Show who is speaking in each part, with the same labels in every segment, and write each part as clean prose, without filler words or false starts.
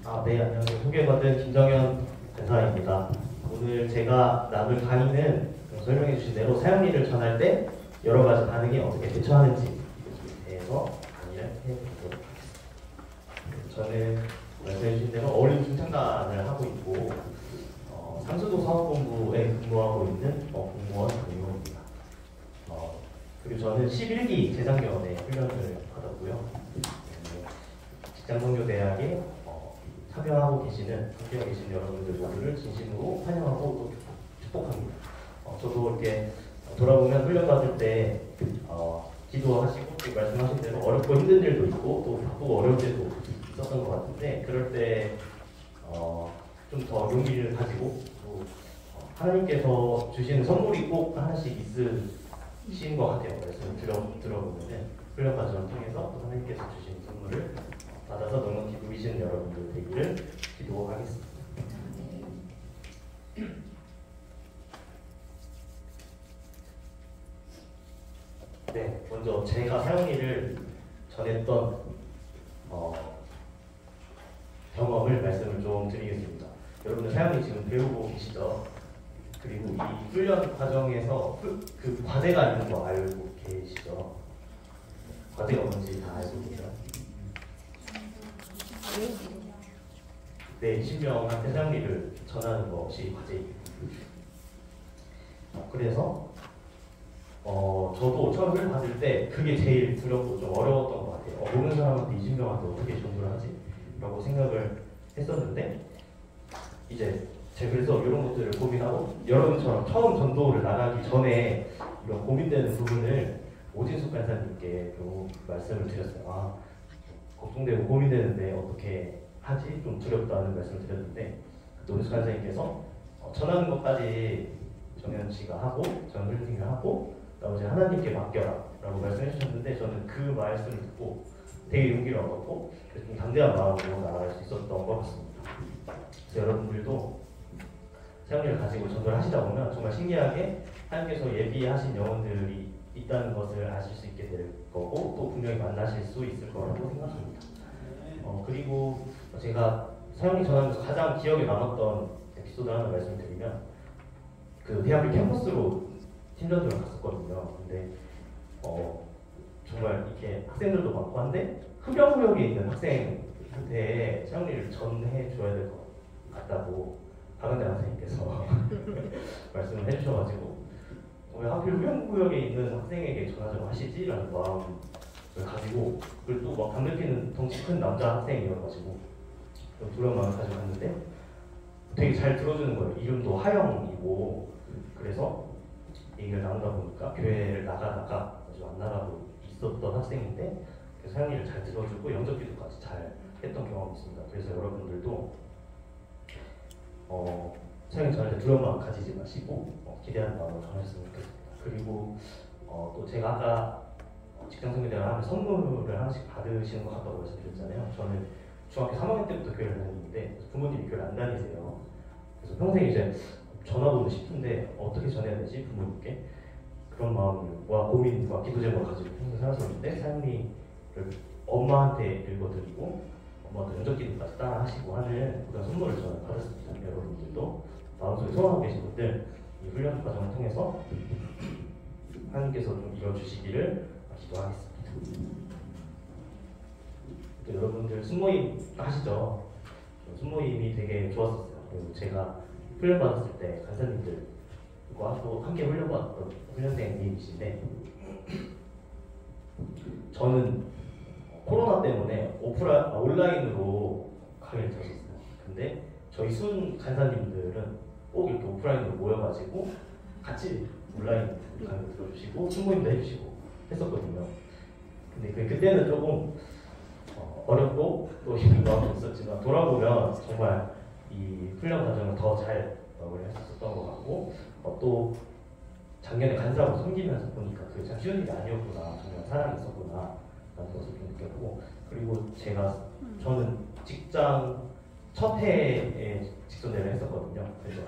Speaker 1: 네, 안녕하세요. 소개받은 김정현 대사입니다. 오늘 제가 남을 강의는 설명해 주신 대로 사용리를 전할 때 여러 가지 반응이 어떻게 대처하는지에 대해서 강의를 해보도록 하겠습니다. 저는 말씀해 주신 대로 어린 중창단을 하고 있고 상수도 사업본부에 근무하고 있는 공무원 강의원입니다. 그리고 저는 11기 재작년에 훈련을 받았고요. 직장성교대학에 참여하고 계시는 함께하고 계신 여러분들 모두를 진심으로 환영하고 또 축복합니다. 저도 이렇게 돌아보면 훈련 받을 때 기도하시고 말씀하신 대로 어렵고 힘든 일도 있고 또 바쁘고 어려울 때도 있었던 것 같은데 그럴 때 좀 더 용기를 가지고 또 하나님께서 주시는 선물이 꼭 하나씩 있으신 것 같아요. 말씀을 들어보면은 훈련 과정을 통해서 또 하나님께서 주신 선물을 받아서 넉넉히 누리시는 여러분들 되기를 기도하겠습니다. 네, 먼저 제가 사용리를 전했던 경험을 말씀을 좀 드리겠습니다. 여러분들 사용리 지금 배우고 계시죠? 그리고 이 훈련 과정에서 그 과제가 있는 거 알고 계시죠? 과제가 뭔지 다 알고 계세요? 네, 20명한테 사용리를 전하는 것이 과제입니다. 그래서 저도 처음을 받을 때 그게 제일 두렵고 좀 어려웠던 것 같아요. 모르는 사람한테 20명한테 어떻게 전도를 하지? 라고 생각을 했었는데 이제 제가 그래서 이런 것들을 고민하고 여러분처럼 처음 전도를 나가기 전에 이런 고민되는 부분을 오진숙 간사님께 말씀을 드렸어요. 걱정되고 고민되는데 어떻게 하지? 좀 두렵다는 말씀을 드렸는데 노진숙 간사님께서 전하는 것까지 정현 씨가 하고 전 훈련생을 하고 나머지 하나님께 맡겨라 라고 말씀해 주셨는데 저는 그 말씀을 듣고 되게 용기를 얻었고 좀 담대한 마음으로 나아갈 수 있었던 것 같습니다. 그래서 여러분들도 사용리를 가지고 전도를 하시다 보면 정말 신기하게 하나님께서 예비하신 영혼들이 있다는 것을 아실 수 있게 될 거고 또 분명히 만나실 수 있을 거라고 생각합니다. 그리고 제가 사용리 전하면서 가장 기억에 남았던 에피소드 하나 말씀드리면 그 대학교 캠퍼스로 팀전도를 갔었거든요. 근데 정말 이렇게 학생들도 많고 한데 흡연구역에 있는 학생한테 사용리를 전해줘야 될 것 같다고 박은대 선생님께서 말씀을 해주셔가지고 왜 하필 흡연구역에 있는 학생에게 전하자고 하시지? 라는 마음을 가지고 그리고 또 막 담배 피는 덩치 큰 남자 학생이어가지고 두려운 마음을 가지고 갔는데 되게 잘 들어주는 거예요. 이름도 하영이고 그래서 얘기를 나누다 보니까 교회를 나가다가 아주 안 나가고 있었던 학생인데 그래서 사용리를 잘 들어주고 영접기도까지 잘 했던 경험이 있습니다. 그래서 여러분들도 사용리 전할 때 두려운 마음 가지지 마시고 기대하는 마음으로 전하셨으면 좋겠습니다. 그리고 또 제가 아까 직장성교대를 하면 선물을 하나씩 받으시는 것 같다고 말씀드렸잖아요. 저는 중학교 3학년 때부터 교회를 다니는데 부모님이 교회를 안 다니세요. 그래서 평생 이제 전하고는 싶은데 어떻게 전해야 되지 부모님께 그런 마음과 고민과 기도 제목을 가지고 평생 살았었는데 사용리를 엄마한테 읽어드리고 엄마도 영접기도까지 따라 하시고 하는 그런 선물을 저는 받았습니다. 여러분들도 마음속에 소원하고 계신 분들 이 훈련 과정을 통해서 하나님께서 좀 이뤄주시기를 기도하겠습니다. 여러분들 순모임 하시죠? 순모임이 되게 좋았었어요. 그리고 제가 훈련 받았을 때 간사님들과 또 함께 훈련 받았던 훈련생님이신데 저는 코로나 때문에 온라인으로 강의를 들었었어요. 근데 저희 순 간사님들은 꼭 이렇게 오프라인으로 모여가지고 같이 온라인 강의를 들어주시고 순모임도 해주시고 했었거든요. 근데 그때는 조금 어렵고 또 힘든 마음도 있었지만 돌아보면 정말 이 훈련 과정을 더 잘 마무리할 수 있었던 것 같고 또 작년에 간사하고 섬기면서 보니까 그게 참 쉬운 일이 아니었구나 정말 사랑이 있었구나 라는 것을 좀 느꼈고 그리고 저는 직장 첫 해에 직선대를 했었거든요. 그래서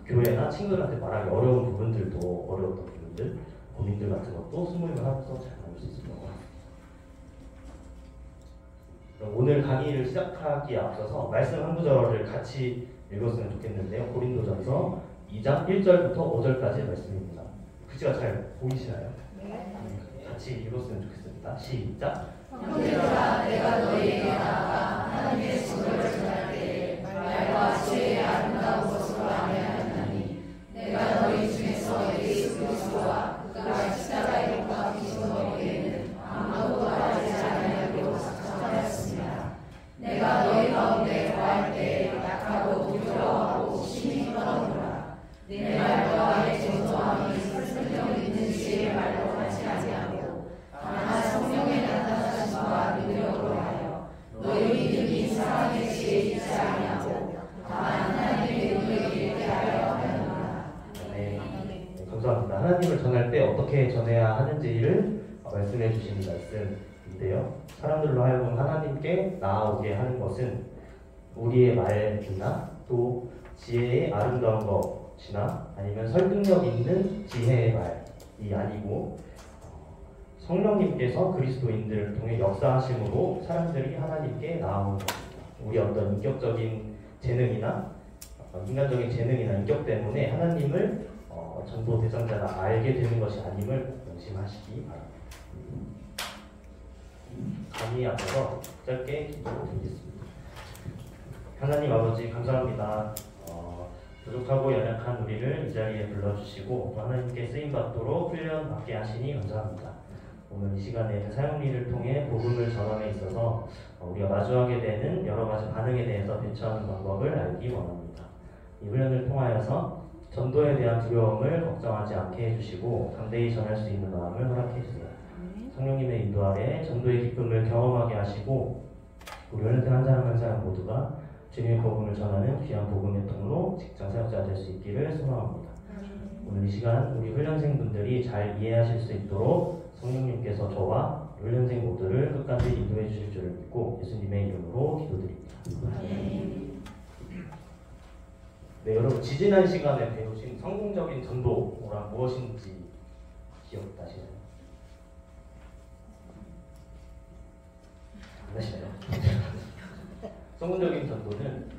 Speaker 1: 교회나 친구들한테 말하기 어려운 부분들도 어려웠던 부분들 고민들 같은 것도 스모임을 하면서 잘 나눌 수 있었던 것 같아요. 그럼 오늘 강의를 시작하기에 앞서서 말씀 한 구절을 같이 읽었으면 좋겠는데요. 고린도전서 2장 1절부터 5절까지의 말씀입니다. 글씨가 잘 보이시나요?
Speaker 2: 네.
Speaker 1: 같이 읽었으면 좋겠습니다. 시작.
Speaker 2: 형제들아, 내가 너희에게 나아가 하나님의 증거를 전할 때에 말과 지혜의 아름다운 것으로 아니하였나니 내가 너희 중에서 예수 그리스도와 그가 십자가에 못 박히신 너희에게는 아무것도 알지 아니하기로 작정하였습니다. 내가 너희 가운데 거할 때에 약하고 두려워하고 심히 떨어노라. 내 말과 내 전도함이 설명 있는 지혜의 말로 하지 아니하고 다만 성령의 나타나심과 능력으로 하여 너희 믿음이 사람의 지혜에 있지 아니하고 다만 하나님의 능력이 있게 하려 하였노라.
Speaker 1: 네, 감사합니다. 하나님을 전할 때 어떻게 전해야 하는지를 말씀해 주시는 말씀인데요. 사람들로 하여금 하나님께 나아오게 하는 것은 우리의 말이나 또 지혜의 아름다운 것이나 아니면 설득력 있는 지혜의 말이 아니고 성령님께서 그리스도인들을 통해 역사하심으로 사람들이 하나님께 나아오는 것입니다. 우리 어떤 인격적인 재능이나 인간적인 재능이나 인격 때문에 하나님을 전도 대상자가 알게 되는 것이 아님을 꼭 명심하시기 바랍니다. 강의 앞에서 짧게 기도드리겠습니다. 하나님 아버지 감사합니다. 부족하고 연약한 우리를 이 자리에 불러주시고 또 하나님께 쓰임받도록 훈련받게 하시니 감사합니다. 오늘 이 시간에 사용리를 통해 복음을 전함에 있어서 우리가 마주하게 되는 여러 가지 반응에 대해서 대처하는 방법을 알기 원합니다. 이 훈련을 통하여서 전도에 대한 두려움을 걱정하지 않게 해주시고 담대히 전할 수 있는 마음을 허락해 주세요. 성령님의 인도 아래 전도의 기쁨을 경험하게 하시고 우리 훈련생 한 사람 한 사람 모두가 주님의 복음을 전하는 귀한 복음의 통로, 직장 사역자 될 수 있기를 소망합니다. 오늘 이 시간 우리 훈련생분들이 잘 이해하실 수 있도록 성령님께서 저와 훈련생 모두를 끝까지 인도해 주실 줄을 믿고 예수님의 이름으로 기도드립니다. 네, 여러분 지지난 시간에 배우신 성공적인 전도란 무엇인지 기억나시나요? 안 나시나요? 성공적인 전도는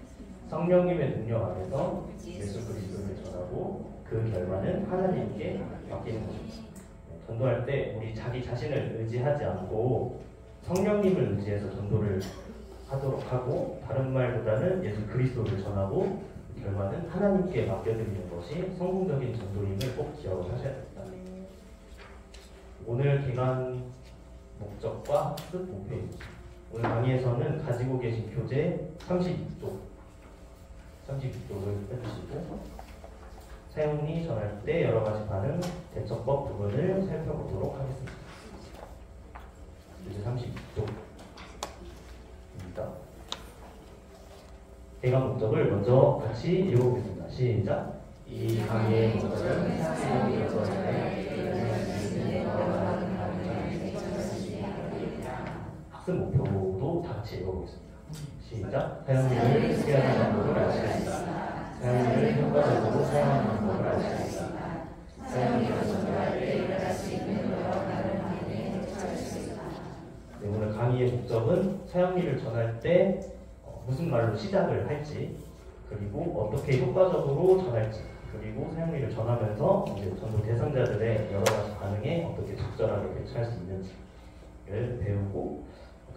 Speaker 1: 성령님의 능력 안에서 예수 그리스도를 전하고 그 결과는 하나님께 맡기는 것입니다. 전도할 때 우리 자기 자신을 의지하지 않고 성령님을 의지해서 전도를 하도록 하고 다른 말보다는 예수 그리스도를 전하고 그 결과는 하나님께 맡겨드리는 것이 성공적인 전도임을 꼭 기억을 하셔야 됩니다. 오늘 개관 목적과 학습 목표입니다. 오늘 강의에서는 가지고 계신 교재 32쪽을 펴주시고 사용리 전할 때 여러 가지 반응, 대처법 부분을 살펴보도록 하겠습니다. 교재 32쪽입니다. 개관 목적을 먼저 같이 읽어보겠습니다. 시작! 이 강의의 목적은 사용리 학습 목표도 다 같이 읽어보겠습니다. 시작! 사용리를 소개하는 방법을 알 수 있습니다. 사용리를 효과적으로 사용하는 방법을 알 수 있습니다. 사용리로 전달할 때 일어날 수 있는 여러 다른 방향에 대처할 수 있습니다. 네, 오늘 강의의 목적은 사용리를 전할 때 무슨 말로 시작을 할지 그리고 어떻게 효과적으로 전할지 그리고 사용리를 전하면서 이제 전도 대상자들의 여러 가지 반응에 어떻게 적절하게 대처할 수 있는지를 배우고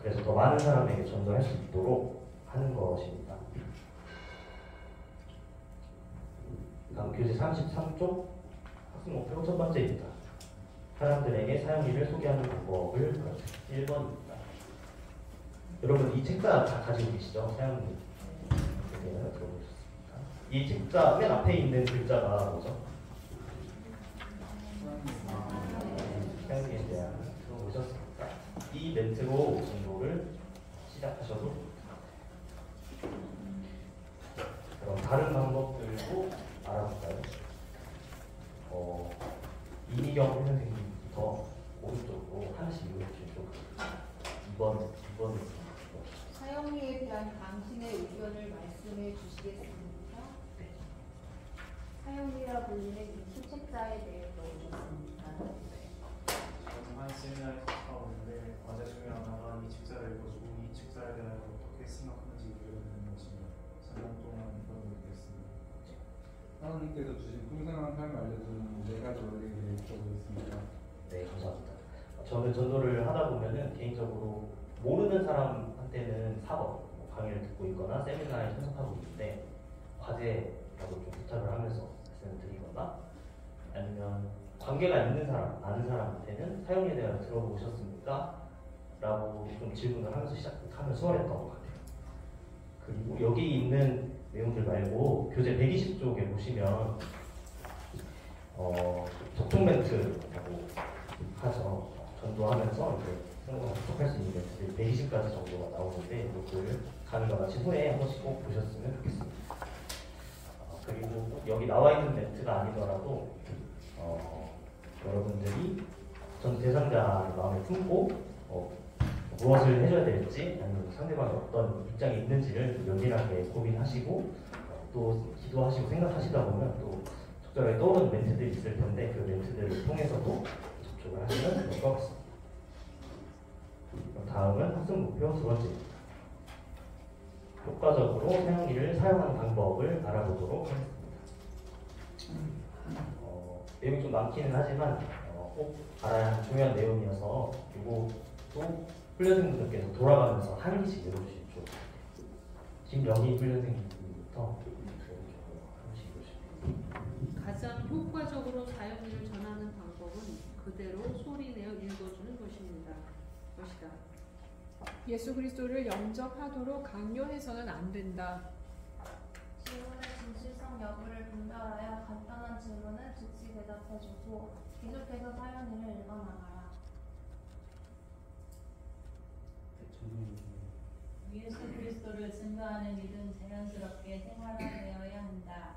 Speaker 1: 그래서 더 많은 사람에게 전도할 수 있도록 하는 것입니다. 다음 교재 33쪽 학습 목표 첫 번째입니다. 사람들에게 사용리를 소개하는 방법을 1번입니다. 여러분 이 책자 다 가지고 계시죠? 사용리. 들어보셨습니까? 이 책자 맨 앞에 있는 글자가 뭐죠? 사용리에 대한 들어보셨습니까? 이 멘트로 정도를 시작하셔도 그럼 다른 방법들도 알아볼까요? 이미경 선생님부터 오른쪽으로 하나씩 읽어주시죠. 2번
Speaker 3: 사용리에 대한 당신의 의견을 말씀해 주시겠습니까?
Speaker 1: 네.
Speaker 3: 사용리라 불리는 이 수책자에 대해 물어보셨습니다.
Speaker 4: 한 세미나에 가까웠는데 과제 중에 하나가 이 책자를 읽어주고 이 책자에 대한 하나님께서 주신 풍성한 삶을 알려주는 내가 너에게 들어보겠습니다.
Speaker 1: 네, 감사합니다. 저는 전도를 하다 보면은 개인적으로 모르는 사람한테는 사법, 강의를 듣고 있거나 세미나에 참석하고 있는데 과제라고 좀 부탁을 하면서 말씀을 드리거나 아니면 관계가 있는 사람, 아는 사람한테는 사용에 대해 들어보셨습니까? 라고 좀 질문을 하면서 시작하면 수월했던 것 같아요. 그리고 여기 있는 내용들 말고 교재 120쪽에 보시면 접촉 멘트라고 하죠. 전도하면서 이제 성공을 접촉할 수 있는 멘트들이 120가지 정도가 나오는데 이것을 강의가 마친 후에 한 번씩 꼭 보셨으면 좋겠습니다. 그리고 여기 나와 있는 멘트가 아니더라도 여러분들이 전 대상자의 마음을 품고 무엇을 해줘야 될지 아니면 상대방이 어떤 입장이 있는지를 면밀하게 고민하시고 또 기도하시고 생각하시다 보면 또 적절하게 떠오르는 멘트들이 있을 텐데 그 멘트들을 통해서도 접촉을 하시면 될 것 같습니다. 다음은 학습 목표 두 번째. 효과적으로 사용리를 사용하는 방법을 알아보도록 하겠습니다. 내용이 좀 많기는 하지만 꼭 알아야 하는 중요한 내용이어서 이것도 훈련생분들께서 돌아가면서 한 개씩 외워주시면 좋을 것 같아요. 김영희 훈련생님부터
Speaker 5: 가장 효과적으로 사용리를 전하는 방법은 그대로 소리내어 읽어주는 것이다.
Speaker 6: 예수 그리스도를 영접하도록 강요해서는 안 된다.
Speaker 2: 질문의 진실성 여부를 분별하여 간단한 질문은 즉시 대답해주고 계속해서 사연을 읽어나가라.
Speaker 7: 예수 그리스도를 증거하는 일은 자연스럽게 생활화되어야 한다.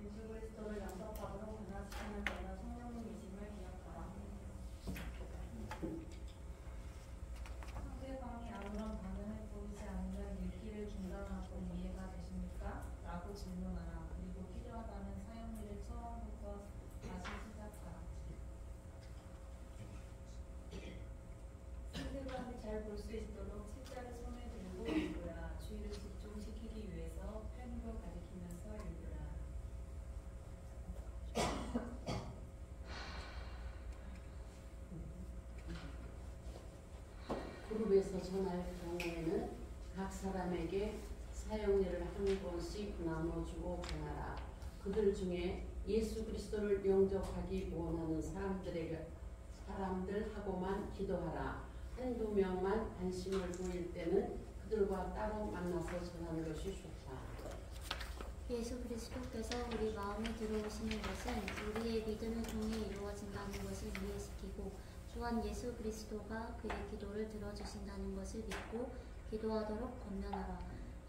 Speaker 3: 예수 그리스도를 영접하도록 변화시키는 자는 성령님이심을 기억하라.
Speaker 2: 상대방이 아무런 반응을 보이지 않으면 읽기를 중단하고 이해가 되십니까? 라고 질문하라. 그리고 필요하다면 사용리를 처음부터 다시 시작하라.
Speaker 7: 상대방이 잘 볼 수 있도록 책자를 손에 들고 읽으라. 주의를 집중시키기 위해서 펜으로 가리키면서 읽으라.
Speaker 8: 그룹에서 전할 경우에는 각 사람에게 사용리를 한 권씩 나눠주고 전하라. 그들 중에 예수 그리스도를 영접하기 원하는 사람들하고만 기도하라. 한두 명만 관심을 보일 때는 그들과 따로 만나서 전하는 것이 좋다.
Speaker 9: 예수 그리스도께서 우리 마음에 들어오시는 것은 우리의 믿음을 통해 이루어진다는 것을 이해시키고 또한 예수 그리스도가 그의 기도를 들어주신다는 것을 믿고 기도하도록 권면하라.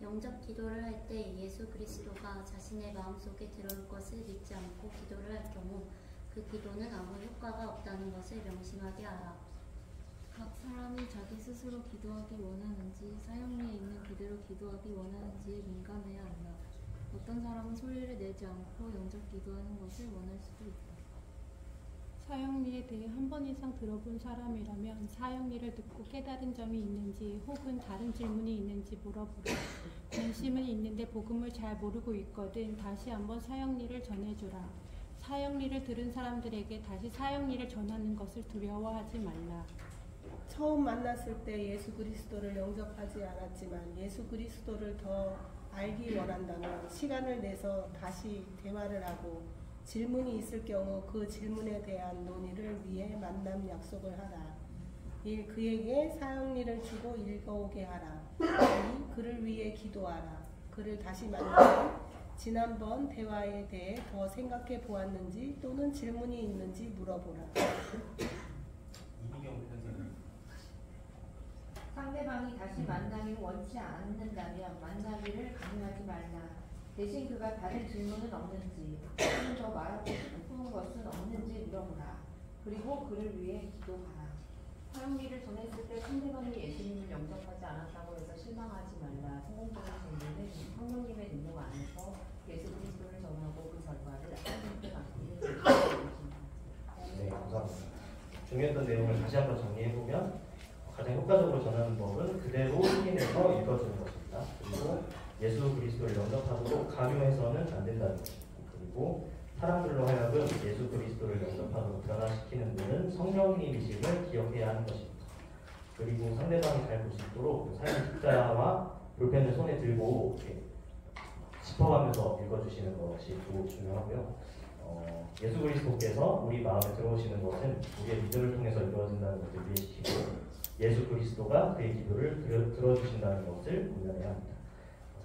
Speaker 9: 영접 기도를 할 때 예수 그리스도가 자신의 마음속에 들어올 것을 믿지 않고 기도를 할 경우 그 기도는 아무 효과가 없다는 것을 명심하게 하라.
Speaker 10: 각 사람이 자기 스스로 기도하기 원하는지 사용리에 있는 그대로 기도하기 원하는지에 민감해야 한다. 어떤 사람은 소리를 내지 않고 영접 기도하는 것을 원할 수도 있다.
Speaker 6: 사용리에 대해 한 번 이상 들어본 사람이라면 사용리를 듣고 깨달은 점이 있는지 혹은 다른 질문이 있는지 물어보라. 관심은 있는데 복음을 잘 모르고 있거든 다시 한번 사용리를 전해주라. 사용리를 들은 사람들에게 다시 사용리를 전하는 것을 두려워하지 말라.
Speaker 11: 처음 만났을 때 예수 그리스도를 영접하지 않았지만 예수 그리스도를 더 알기 원한다면 시간을 내서 다시 대화를 하고 질문이 있을 경우 그 질문에 대한 논의를 위해 만남 약속을 하라. 1. 그에게 사용리를 주고 읽어오게 하라. 2. 그를 위해 기도하라. 그를 다시 만나면 지난번 대화에 대해 더 생각해 보았는지 또는 질문이 있는지 물어보라.
Speaker 3: 상대방이 다시 만나기를 원치 않는다면 만나기를 강요하지 말라. 대신 그가 다른 질문은 없는지 또는 더 말하고 싶은 것은 없는지 물어보라. 그리고 그를 위해 기도하라.
Speaker 12: 사용리를 전했을 때 상대방이 예수님을 영접하지 않았다고 해서 실망하지 말라. 성공적인 전도는 성령님의 능력 안에서 예수 그리스도를 전하고 그 결과를 하나님께 맡기는
Speaker 1: 네, 감사합니다. 중요했던 내용을 다시 한번 정리해보면 가장 효과적으로 전하는 법은 그대로 확인해서 읽어주는 것입니다. 그리고 예수 그리스도를 영접하도록 강요해서는 안 된다는 것이고, 그리고 사람들로 하여금 예수 그리스도를 영접하도록 변화시키는 분은 성령님이심을 기억해야 하는 것입니다. 그리고 상대방이 잘 볼 수 있도록 삶의 십자와 볼펜을 손에 들고 이렇게 짚어가면서 읽어주시는 것이 또 중요하고요. 예수 그리스도께서 우리 마음에 들어오시는 것은 우리의 믿음을 통해서 이루어진다는 것을 이해시키고, 예수 그리스도가 그의 기도를 들어주신다는 것을 분명해야 합니다.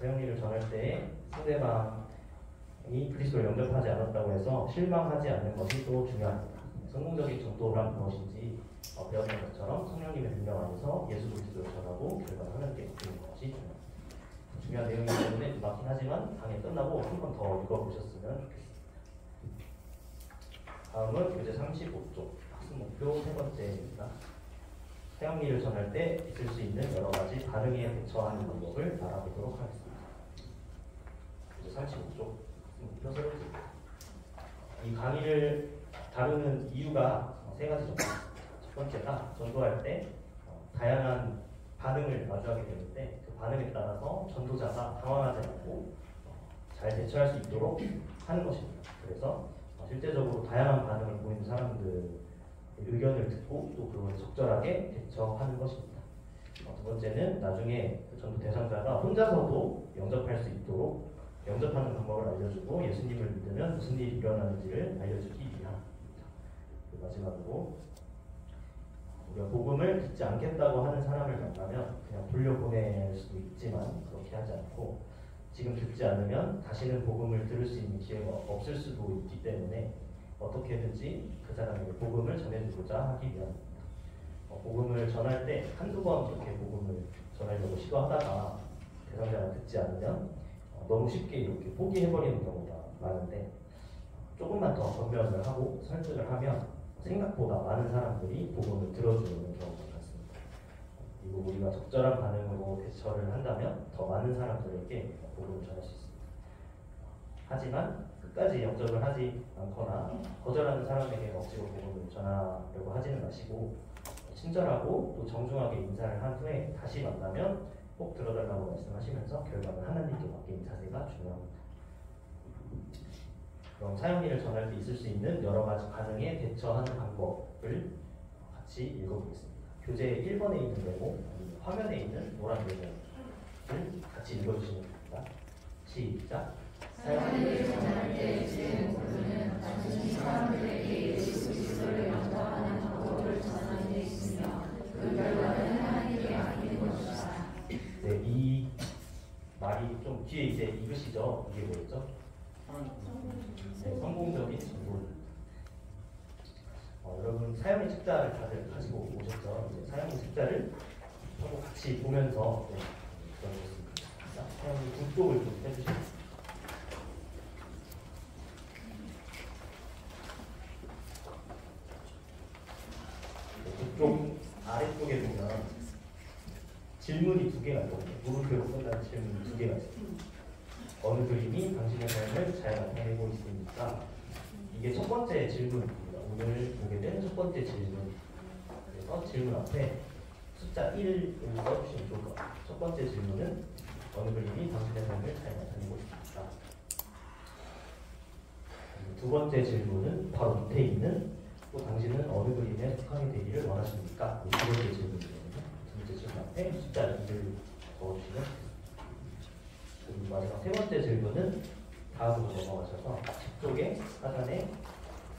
Speaker 1: 사형리를 전할 때에 상대방이 그리스도를 영접하지 않았다고 해서 실망하지 않는 것이 또 중요합니다. 성공적인 전도란 무엇인지 배웠던 것처럼 성령님의 능력 안에서 예수 그리스도를 전하고 결과를 하나님께 드리는 것이 중요합니다. 중요한 내용이기 때문에 막긴 하지만 강의 끝나고 한 번 더 읽어보셨으면 좋겠습니다. 다음은 교재 35쪽 학습 목표 세 번째입니다. 사형리를 전할 때 있을 수 있는 여러 가지 반응에 대처하는 방법을 알아보도록 하겠습니다. 교재 35쪽 학습 목표 세 번째입니다. 이 강의를 다루는 이유가 세 가지입니다. 첫 번째가 전도할 때 다양한 반응을 마주하게 되는데, 그 반응에 따라서 전도자가 당황하지 않고 잘 대처할 수 있도록 하는 것입니다. 그래서 실제적으로 다양한 반응을 보이는 사람들의 의견을 듣고 또 그걸 적절하게 대처하는 것입니다. 두 번째는 나중에 그 전도 대상자가 혼자서도 영접할 수 있도록 영접하는 방법을 알려주고 예수님을 믿으면 무슨 일이 일어나는지를 알려주기 위함입니다. 마지막으로 우리가 복음을 듣지 않겠다고 하는 사람을 만나면 그냥 돌려보낼 수도 있지만 그렇게 하지 않고, 지금 듣지 않으면 다시는 복음을 들을 수 있는 기회가 없을 수도 있기 때문에 어떻게든지 그 사람에게 복음을 전해주고자 하기 위함입니다. 복음을 전할 때 한두 번 이렇게 복음을 전하려고 시도하다가 대상자가 듣지 않으면 너무 쉽게 이렇게 포기해버리는 경우가 많은데, 조금만 더 권면을 하고 설득을 하면 생각보다 많은 사람들이 복음을 들어주는 경우가 많습니다. 그리고 우리가 적절한 반응으로 대처를 한다면 더 많은 사람들에게 복음을 전할 수 있습니다. 하지만 끝까지 영접을 하지 않거나 거절하는 사람에게 억지로 복음을 전하려고 하지는 마시고, 친절하고 또 정중하게 인사를 한 후에 다시 만나면 꼭 들어달라고 말씀하시면서 결과는 하나님께 맡기는 자세가 중요합니다. 그럼 사형리를 전할 때 있을 수 있는 여러 가지 반응에 대처하는 방법을 같이 읽어보겠습니다. 교재 1번에 있는 메모, 화면에 있는 노란 메모를 같이 읽어주시면 됩니다. 시작.
Speaker 2: 사형리를 전할 때 주의 목표는 단순히 사람들에게 예수 그리스도를 영접하는 방법을 전하는 데 있으며, 그 결과는 하나님께 맡기는 것이다.
Speaker 1: 네, 이 말이 좀 뒤에 이제 읽으시죠. 이게 뭐였죠? 네, 성공적인 전도. 여러분 사형리 책자를 다들 가지고 오셨죠? 이제 사형리 책자를 하고 같이 보면서 들어보겠습니다. 사형리 북독을 좀 해주시겠습니다. 북쪽 아래쪽에 보면 질문이 두 개가 있거든요. 물음표로 끝나는 질문이 두 개가 있습니다. 어느 그림이 당신의 삶을 잘 나타내고 있습니까? 이게 첫 번째 질문입니다. 오늘 보게 된 첫 번째 질문. 그래서 질문 앞에 숫자 1을 써주시면 좋을 것 같아요. 첫 번째 질문은 어느 그림이 당신의 삶을 잘 나타내고 있습니까? 두 번째 질문은 바로 밑에 있는 또 당신은 어느 그림에 속하게 되기를 원하십니까? 두 번째 질문이거든요. 두 번째 질문 앞에 숫자 2를 적어주시면 됩니다. 그리고 마지막 세 번째 질문은 다음으로 넘어가셔서 뒤쪽에 하단에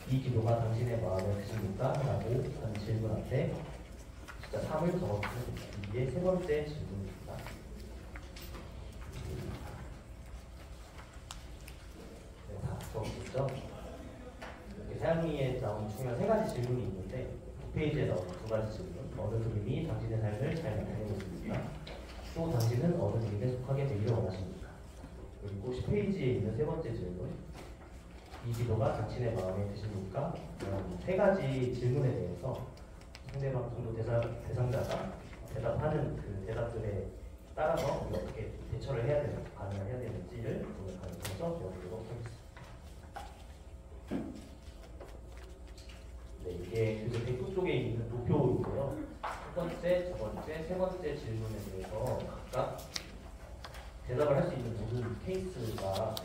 Speaker 1: 이 기도가 당신의 마음에 드십니까? 라고 하는 질문 앞에 숫자 3을 적어주시면 됩니다. 이게 세 번째 질문입니다. 네, 다 적어주셨죠? 이렇게 사형리에 나오는 중요한 세 가지 질문이 있는데, 9페이지에 나오는 두 가지 질문. 어느 그림이 당신의 삶을 잘 나타내고 있습니까? 또 당신은 어느 그림에 속하게 되기를 원하십니까? 그리고 10페이지에 있는 세 번째 질문. 이 기도가 당신의 마음에 드십니까? 세 가지 질문에 대해서 상대방 전도 대상자가 대답하는 그 대답들에 따라서 우리가 어떻게 대처를 해야 되는지, 반응을 해야 되는지를 오늘 강의에서 배워보도록 하겠습니다. 네, 이게 교재 109쪽에 있는 도표인데요. 첫 번째, 두 번째, 세 번째 질문에 대해서 각각 대답을 할 수 있는 모든 케이스가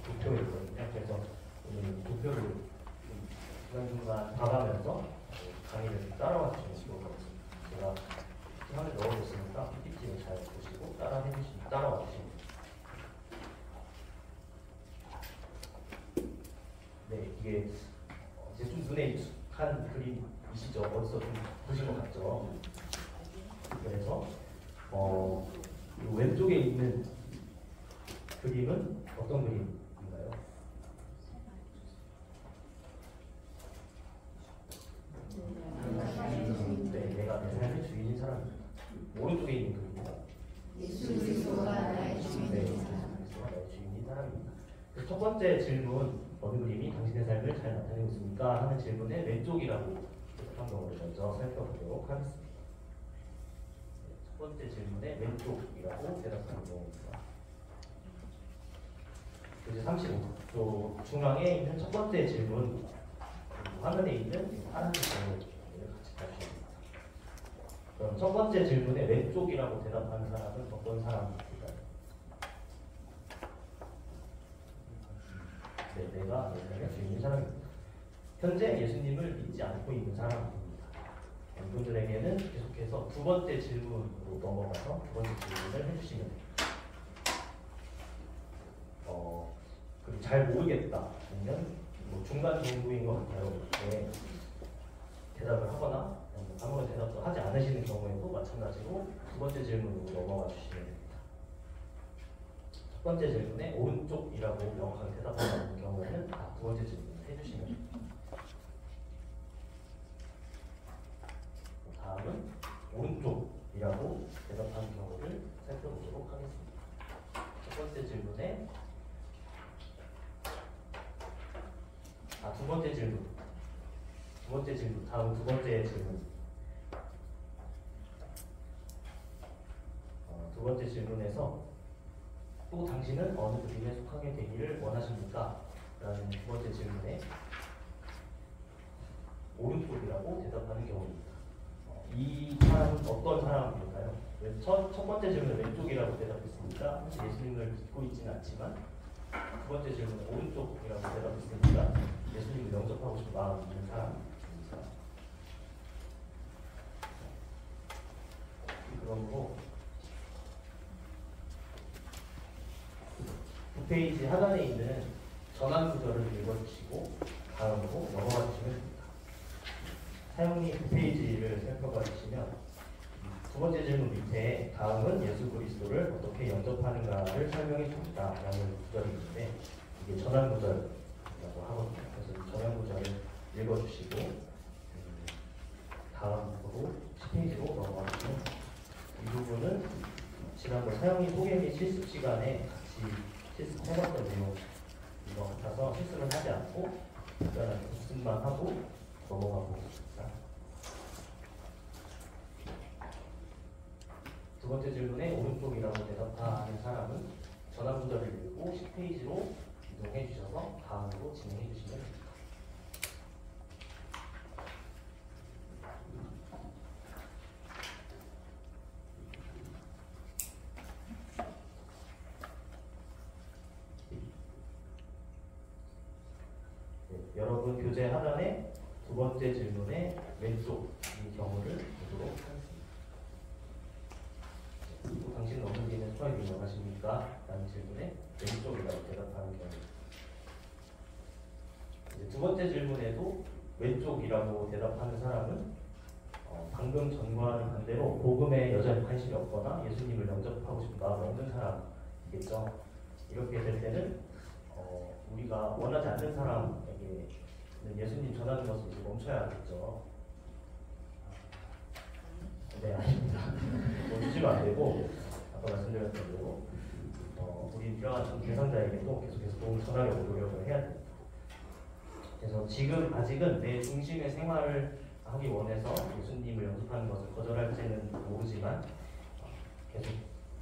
Speaker 1: 도표에 있거든요. 그래서 오늘 도표를 중간중간 봐가면서 강의를 따라와 주시면 좋을 것 같습니다. 제가 시간을 넣어줬으니까 PPT를 잘 보시고 따라와 주시면 네, 이게 이제 좀 눈에 익숙한 그림이시죠? 어디서 좀 보신 것 같죠? 그래서 이 왼쪽에 있는 그림은 어떤 그림인가요? 네, 내가 내 삶의 주인인 사람입니다. 오른쪽에 있는 그림은
Speaker 2: 예수 그리스도가 나의 주인인 사람.
Speaker 1: 나의 주인인 사람입니다. 그래서 첫 번째 질문, 어느 그림이 당신의 삶을 잘 나타내고 있습니까? 하는 질문의 왼쪽이라고 대답한 경우를 먼저 살펴보도록 하겠습니다. 첫 번째 질문의 왼쪽이라고 대답하는 경우입니다. 이제 35쪽 중앙에 있는 첫 번째 질문, 화면에 있는 파란 질문을 같이 봐주십니다. 그럼 첫 번째 질문의 왼쪽이라고 대답하는 사람은 어떤 사람일까요? 네, 내가 내 삶의 주인인 사람입니다. 현재 예수님을 믿지 않고 있는 사람입니다. 이분들에게는 계속해서 두 번째 질문으로 넘어가서 두 번째 질문을 해주시면 됩니다. 그리고 잘 모르겠다 아니면 뭐 중간 정도인 것 같아요. 네, 대답을 하거나 아무런 대답도 하지 않으시는 경우에도 마찬가지로 두 번째 질문으로 넘어가 주시면 됩니다. 첫 번째 질문에 오른쪽이라고 명확하게 대답하는 경우에는 두 번째 질문을 해주시면 됩니다. 다음은 오른쪽이라고 대답하는 경우를 살펴보도록 하겠습니다. 첫 번째 질문에 두 번째 질문. 다음 두 번째 질문. 두 번째 질문에서 또 당신은 어느 그림에 속하게 되기를 원하십니까? 라는 두 번째 질문에 오른쪽이라고 대답하는 경우입니다. 이 사람은 어떤 사람일까요? 첫 번째 질문은 왼쪽이라고 대답했습니다. 예수님을 믿고 있지는 않지만 두 번째 질문은 오른쪽이라고 대답했으니까 예수님을 영접하고 싶은 마음이 있는 사람입니다. 그러므로 9페이지 하단에 있는 전환 구절을 읽어주시고 다음으로 넘어가 주시면 됩니다. 사용리 9페이지를 살펴봐 주시면 두 번째 질문 밑에 다음은 예수 그리스도를 어떻게 영접하는가를 설명해 줍니다라는 구절이 있는데 이게 전환 구절이라고 하거든요. 그래서 이 전환 구절을 읽어주시고 다음으로 10페이지로 넘어가 주시면 이 부분은 지난번 사용리 소개 및 실습 시간에 같이 실습해봤던 내용인 것 같아서 실습을 하지 않고 간단하게 복습만 하고 넘어가 보겠습니다. 두 번째 질문에 오른쪽이라고 대답하는 사람은 전환 구절을 읽고 10페이지로 이동해 주셔서 다음으로 진행해 주시면 됩니다. 여러분 교재 하단에 두 번째 질문의 왼쪽 이 경우를 보도록 하겠습니다. 당신은 어느 그림에 속하기를 원하십니까? 라는 질문에 왼쪽이라고 대답하는 경우입니다. 두 번째 질문에도 왼쪽이라고 대답하는 사람은 방금 전과는 반대로 복음에 여전히 관심이 없거나 예수님을 영접하고 싶은 마음이 없는 사람이겠죠. 이렇게 될 때는 우리가 원하지 않는 사람에게 예수님 전하는 것을 이제 멈춰야겠죠. 네, 아닙니다. 멈추시면 안 되고 아까 말씀드렸던 대로 우리 필요한 대상자에게도 계속해서 도움을 전하려고 노력을 해야 됩니다. 그래서 지금 아직은 내 중심의 생활을 하기 원해서 예수님을 영접하는 것을 거절할지는 모르지만 계속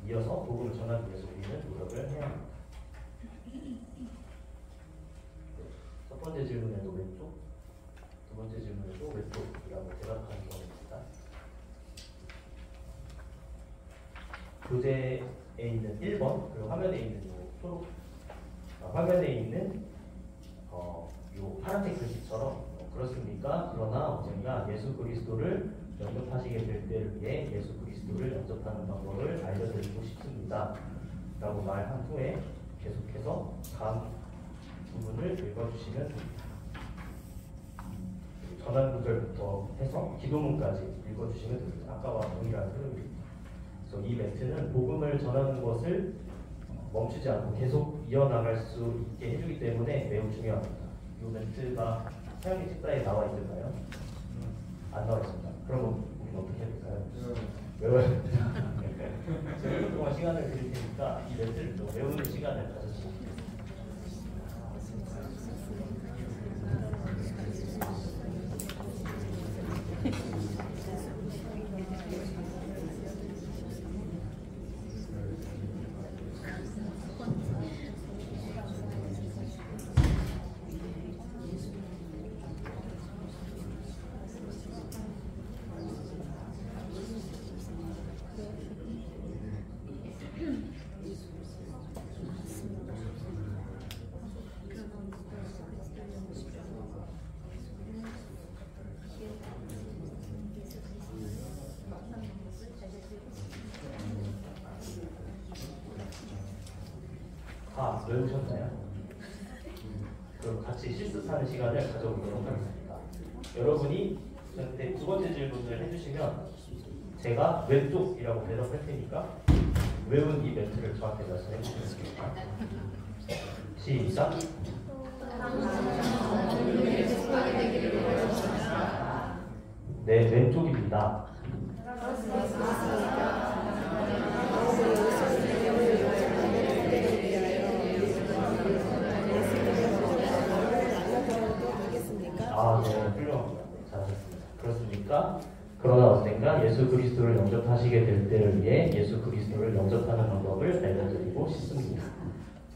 Speaker 1: 이어서 복음을 전하기 위해서 우리는 노력을 해야 합니다. 첫 번째 질문에도 왼쪽, 두 번째 질문에도 왼쪽이라고 대답하는 경우입니다. 교재 있는 1번 그리고 화면에 있는 요 초록 화면에 있는 요 파란색 글씨처럼 그렇습니까? 그러나 언젠가 예수 그리스도를 영접하시게 될 때를 위해 예수 그리스도를 영접하는 방법을 알려드리고 싶습니다. 라고 말한 후에 계속해서 다음 부분을 읽어주시면 됩니다. 전환 구절부터 해서 기도문까지 읽어주시면 됩니다. 아까와 동일한 흐름입니다. 그래서 이 멘트는 복음을 전하는 것을 멈추지 않고 계속 이어나갈 수 있게 해주기 때문에 매우 중요합니다. 이 멘트가 사용의 책자에 나와 있을까요? 안 나와 있습니다. 그러면 우리는 어떻게 해야 될까요? 외워야 됩니다. 제가 1분 동안 시간을 드릴 테니까 이 멘트를 좀 외우는 시간을 가졌습니다. 외우셨나요? 그럼 같이 실습하는 시간을 가져보도록 하겠습니다. 여러분이 저한테 두 번째 질문을 해주시면 제가 왼쪽이라고 대답할 테니까 외운 이 멘트를 저한테 말씀해 주시면 됩니다. 시작! 네, 왼쪽입니다. 아, 네, 훌륭합니다. 잘하셨습니다. 그렇습니까? 그러나 언젠가 예수 그리스도를 영접하시게 될 때를 위해 예수 그리스도를 영접하는 방법을 알려드리고 싶습니다.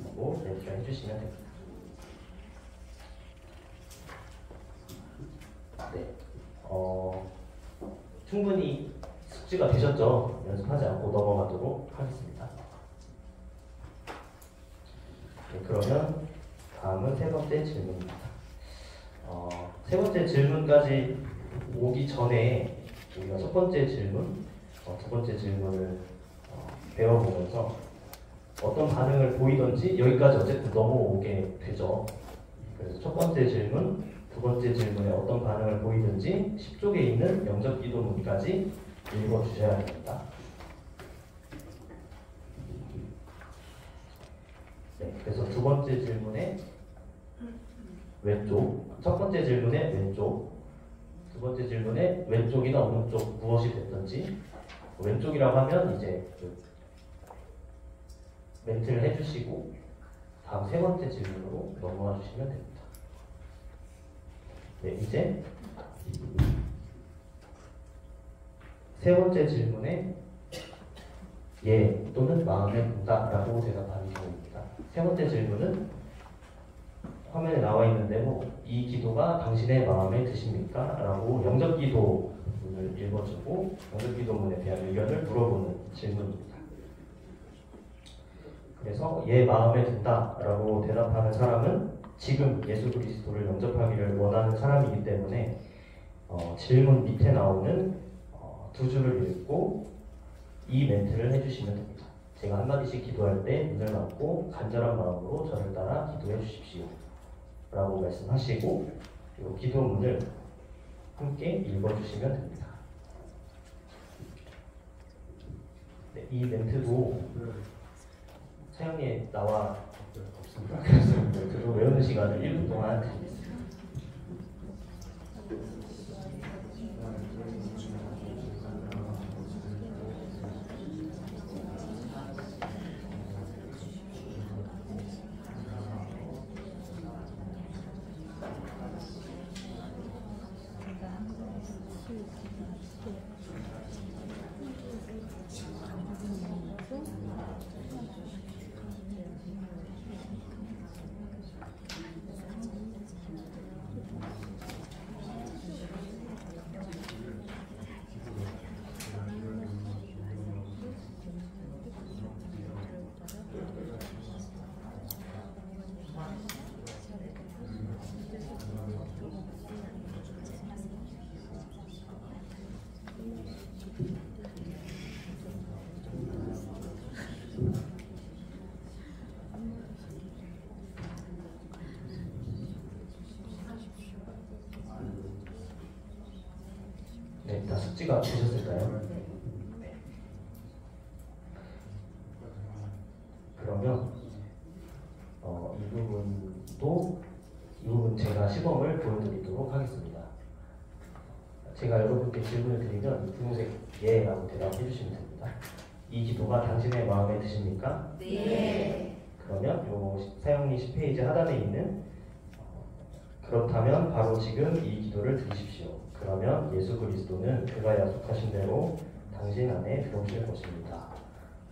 Speaker 1: 라고 멘트를 해주시면 됩니다. 네, 충분히 숙지가 되셨죠? 연습하지 않고 넘어가도록 하겠습니다. 네, 그러면 다음은 세 번째 질문입니다. 세 번째 질문까지 오기 전에 우리가 첫 번째 질문, 두 번째 질문을 배워보면서 어떤 반응을 보이던지 여기까지 어쨌든 넘어오게 되죠. 그래서 첫 번째 질문, 두 번째 질문에 어떤 반응을 보이든지 10쪽에 있는 영접 기도문까지 읽어주셔야 됩니다. 네, 그래서 두 번째 질문에 왼쪽, 첫 번째 질문에 왼쪽, 두 번째 질문에 왼쪽이나 오른쪽 무엇이 됐든지 왼쪽이라고 하면 이제 그 멘트를 해주시고 다음 세 번째 질문으로 넘어와 주시면 됩니다. 네, 이제 세 번째 질문에 예 또는 마음에 든다 라고 대답하는 경우입니다. 세 번째 질문은 화면에 나와 있는 대로 이 기도가 당신의 마음에 드십니까? 라고 영접 기도문을 읽어주고 영접 기도문에 대한 의견을 물어보는 질문입니다. 그래서 예 마음에 든다 라고 대답하는 사람은 지금 예수 그리스도를 영접하기를 원하는 사람이기 때문에 질문 밑에 나오는 두 줄을 읽고 이 멘트를 해주시면 됩니다. 제가 한마디씩 기도할 때 눈을 감고 간절한 마음으로 저를 따라 기도해 주십시오 라고 말씀하시고 이 기도문을 함께 읽어주시면 됩니다. 네, 이 멘트도 사용에 나와 없습니다. 그래서 멘트도 외우는 시간을 1분 동안 드리겠습니다. 숙지가 되셨을까요? 그러면 이 부분 제가 시범을 보여드리도록 하겠습니다. 제가 여러분께 질문을 드리면 분홍색 예라고 대답해 주시면 됩니다. 이 기도가 당신의 마음에 드십니까?
Speaker 2: 네.
Speaker 1: 그러면 요 사용리 10페이지 하단에 있는 그렇다면 바로 지금 이 기도를 드리십시오. 그러면 예수 그리스도는 그가 약속하신 대로 당신 안에 들어오실 것입니다.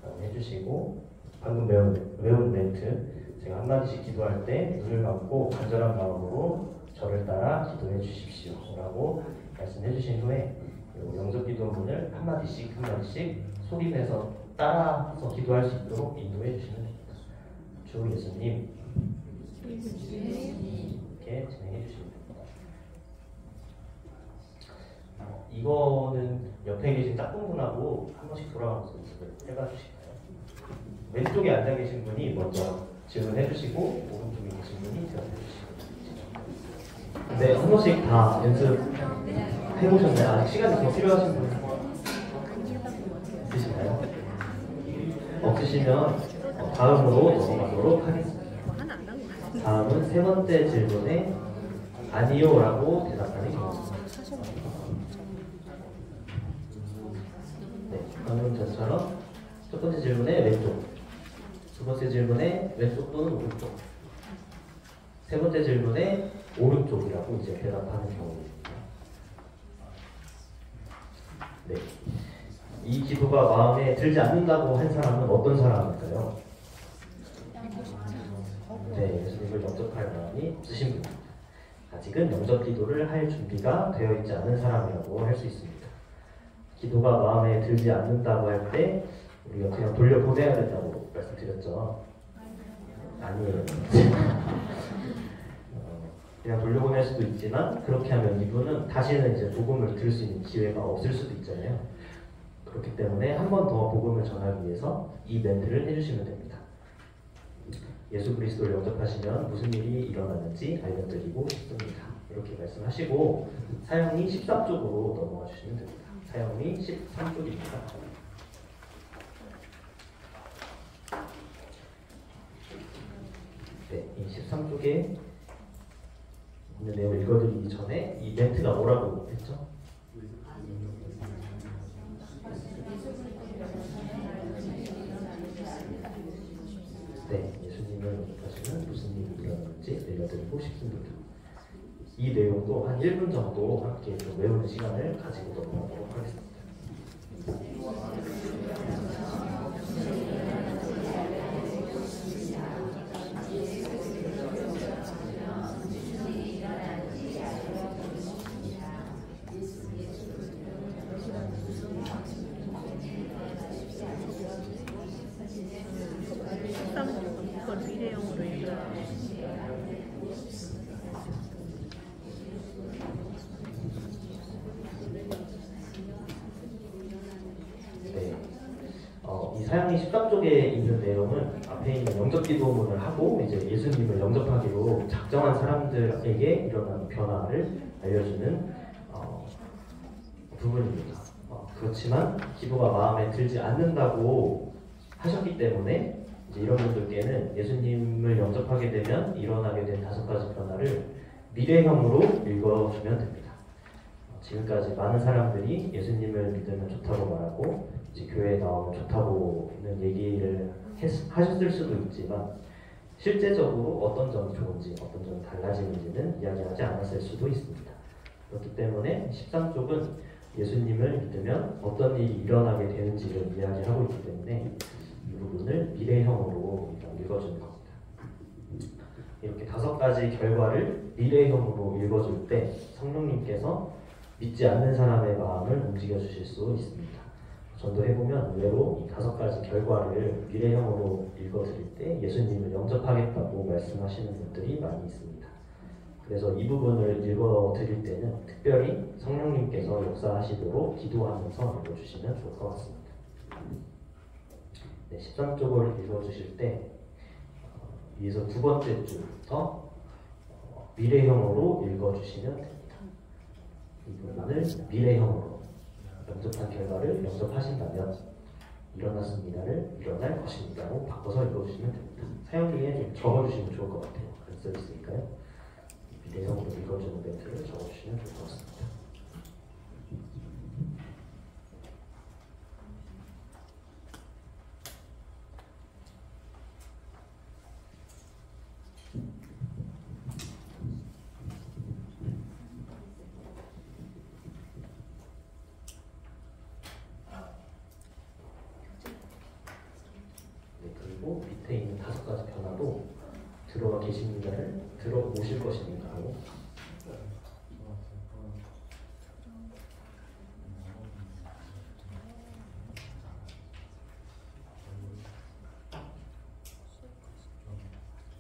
Speaker 1: 라고 해주시고 방금 외운 멘트 제가 한마디씩 기도할 때 눈을 감고 간절한 마음으로 저를 따라 기도해 주십시오 라고 말씀해 주신 후에 영접 기도문을 한마디씩 소리내서 따라서 기도할 수 있도록 인도해 주시면 됩니다. 주 예수님 이렇게 진행해 주시면 됩니다. 이거는 옆에 계신 짝꿍분하고 한 번씩 돌아가면서 연습을 해봐 주실까요? 왼쪽에 앉아 계신 분이 먼저 질문해 주시고 오른쪽에 계신 분이 대답해 주시고 네, 한 번씩 다 연습해 보셨나요? 아직 시간이 더 필요하신 분 있으신가요? 없으시면 다음으로 넘어가도록 하겠습니다. 다음은 세 번째 질문에 아니요 라고 대답하는 경우입니다. 네, 방금 전처럼 첫 번째 질문에 왼쪽, 두 번째 질문에 왼쪽 또는 오른쪽, 세 번째 질문에 오른쪽이라고 이제 대답하는 경우입니다. 네, 이 기도가 마음에 들지 않는다고 한 사람은 어떤 사람일까요? 네, 예수님을 영접할 마음이 없으신 분입니다. 아직은 영접 기도를 할 준비가 되어 있지 않은 사람이라고 할 수 있습니다. 기도가 마음에 들지 않는다고 할 때 우리가 그냥 돌려보내야 된다고 말씀드렸죠. 아니에요. 그냥 돌려보낼 수도 있지만 그렇게 하면 이분은 다시는 이제 복음을 들을 수 있는 기회가 없을 수도 있잖아요. 그렇기 때문에 한 번 더 복음을 전하기 위해서 이 멘트를 해주시면 됩니다. 예수 그리스도를 영접하시면 무슨 일이 일어나는지 알려드리고 싶습니다. 이렇게 말씀하시고 사형리 13쪽으로 넘어가 주시면 됩니다. 사형리 13쪽입니다. 네, 이 13쪽에 있는 내용을 읽어드리기 전에 이 멘트가 뭐라고 했죠? 네, 예수님을 영접하시면 무슨 일이 일어나는지 알려드리고 싶습니다. 이 내용도 한 1분 정도 함께 좀 외우는 시간을 가지고 넘어가도록 하겠습니다. 이 사형리 13쪽에 있는 내용은 앞에 있는 영접 기도문을 하고 이제 예수님을 영접하기로 작정한 사람들에게 일어나는 변화를 알려주는 부분입니다. 그렇지만 기도가 마음에 들지 않는다고 하셨기 때문에 이제 이런 분들께는 예수님을 영접하게 되면 일어나게 된 5가지 변화를 미래형으로 읽어주면 됩니다. 지금까지 많은 사람들이 예수님을 믿으면 좋다고 말하고 이제 교회에 나오면 좋다고는 얘기를 하셨을 수도 있지만 실제적으로 어떤 점이 좋은지 어떤 점이 달라지는지는 이야기하지 않았을 수도 있습니다. 그렇기 때문에 13쪽은 예수님을 믿으면 어떤 일이 일어나게 되는지를 이야기하고 있기 때문에 이 부분을 미래형으로 읽어주는 겁니다. 이렇게 5가지 결과를 미래형으로 읽어줄 때 성령님께서 믿지 않는 사람의 마음을 움직여 주실 수 있습니다. 전도해보면 의외로 이 5가지 결과를 미래형으로 읽어드릴 때 예수님을 영접하겠다고 말씀하시는 분들이 많이 있습니다. 그래서 이 부분을 읽어드릴 때는 특별히 성령님께서 역사하시도록 기도하면서 읽어주시면 좋을 것 같습니다. 네, 13쪽을 읽어주실 때 위에서 2번째 줄부터 미래형으로 읽어주시면 됩니다. 이 부분을 미래형으로 영접한 결과를 영접하신다면 일어났습니다를 일어날 것입니다로 바꿔서 읽어주시면 됩니다. 사용리에 좀 적어주시면 좋을 것 같아요. 안 써있으니까요. 내성으로 읽어주는 멘트를 적어주시면 좋을 것 같습니다. 그리고 밑에 있는 5가지 변화도 들어와 계십니다를 들어오실 것입니다로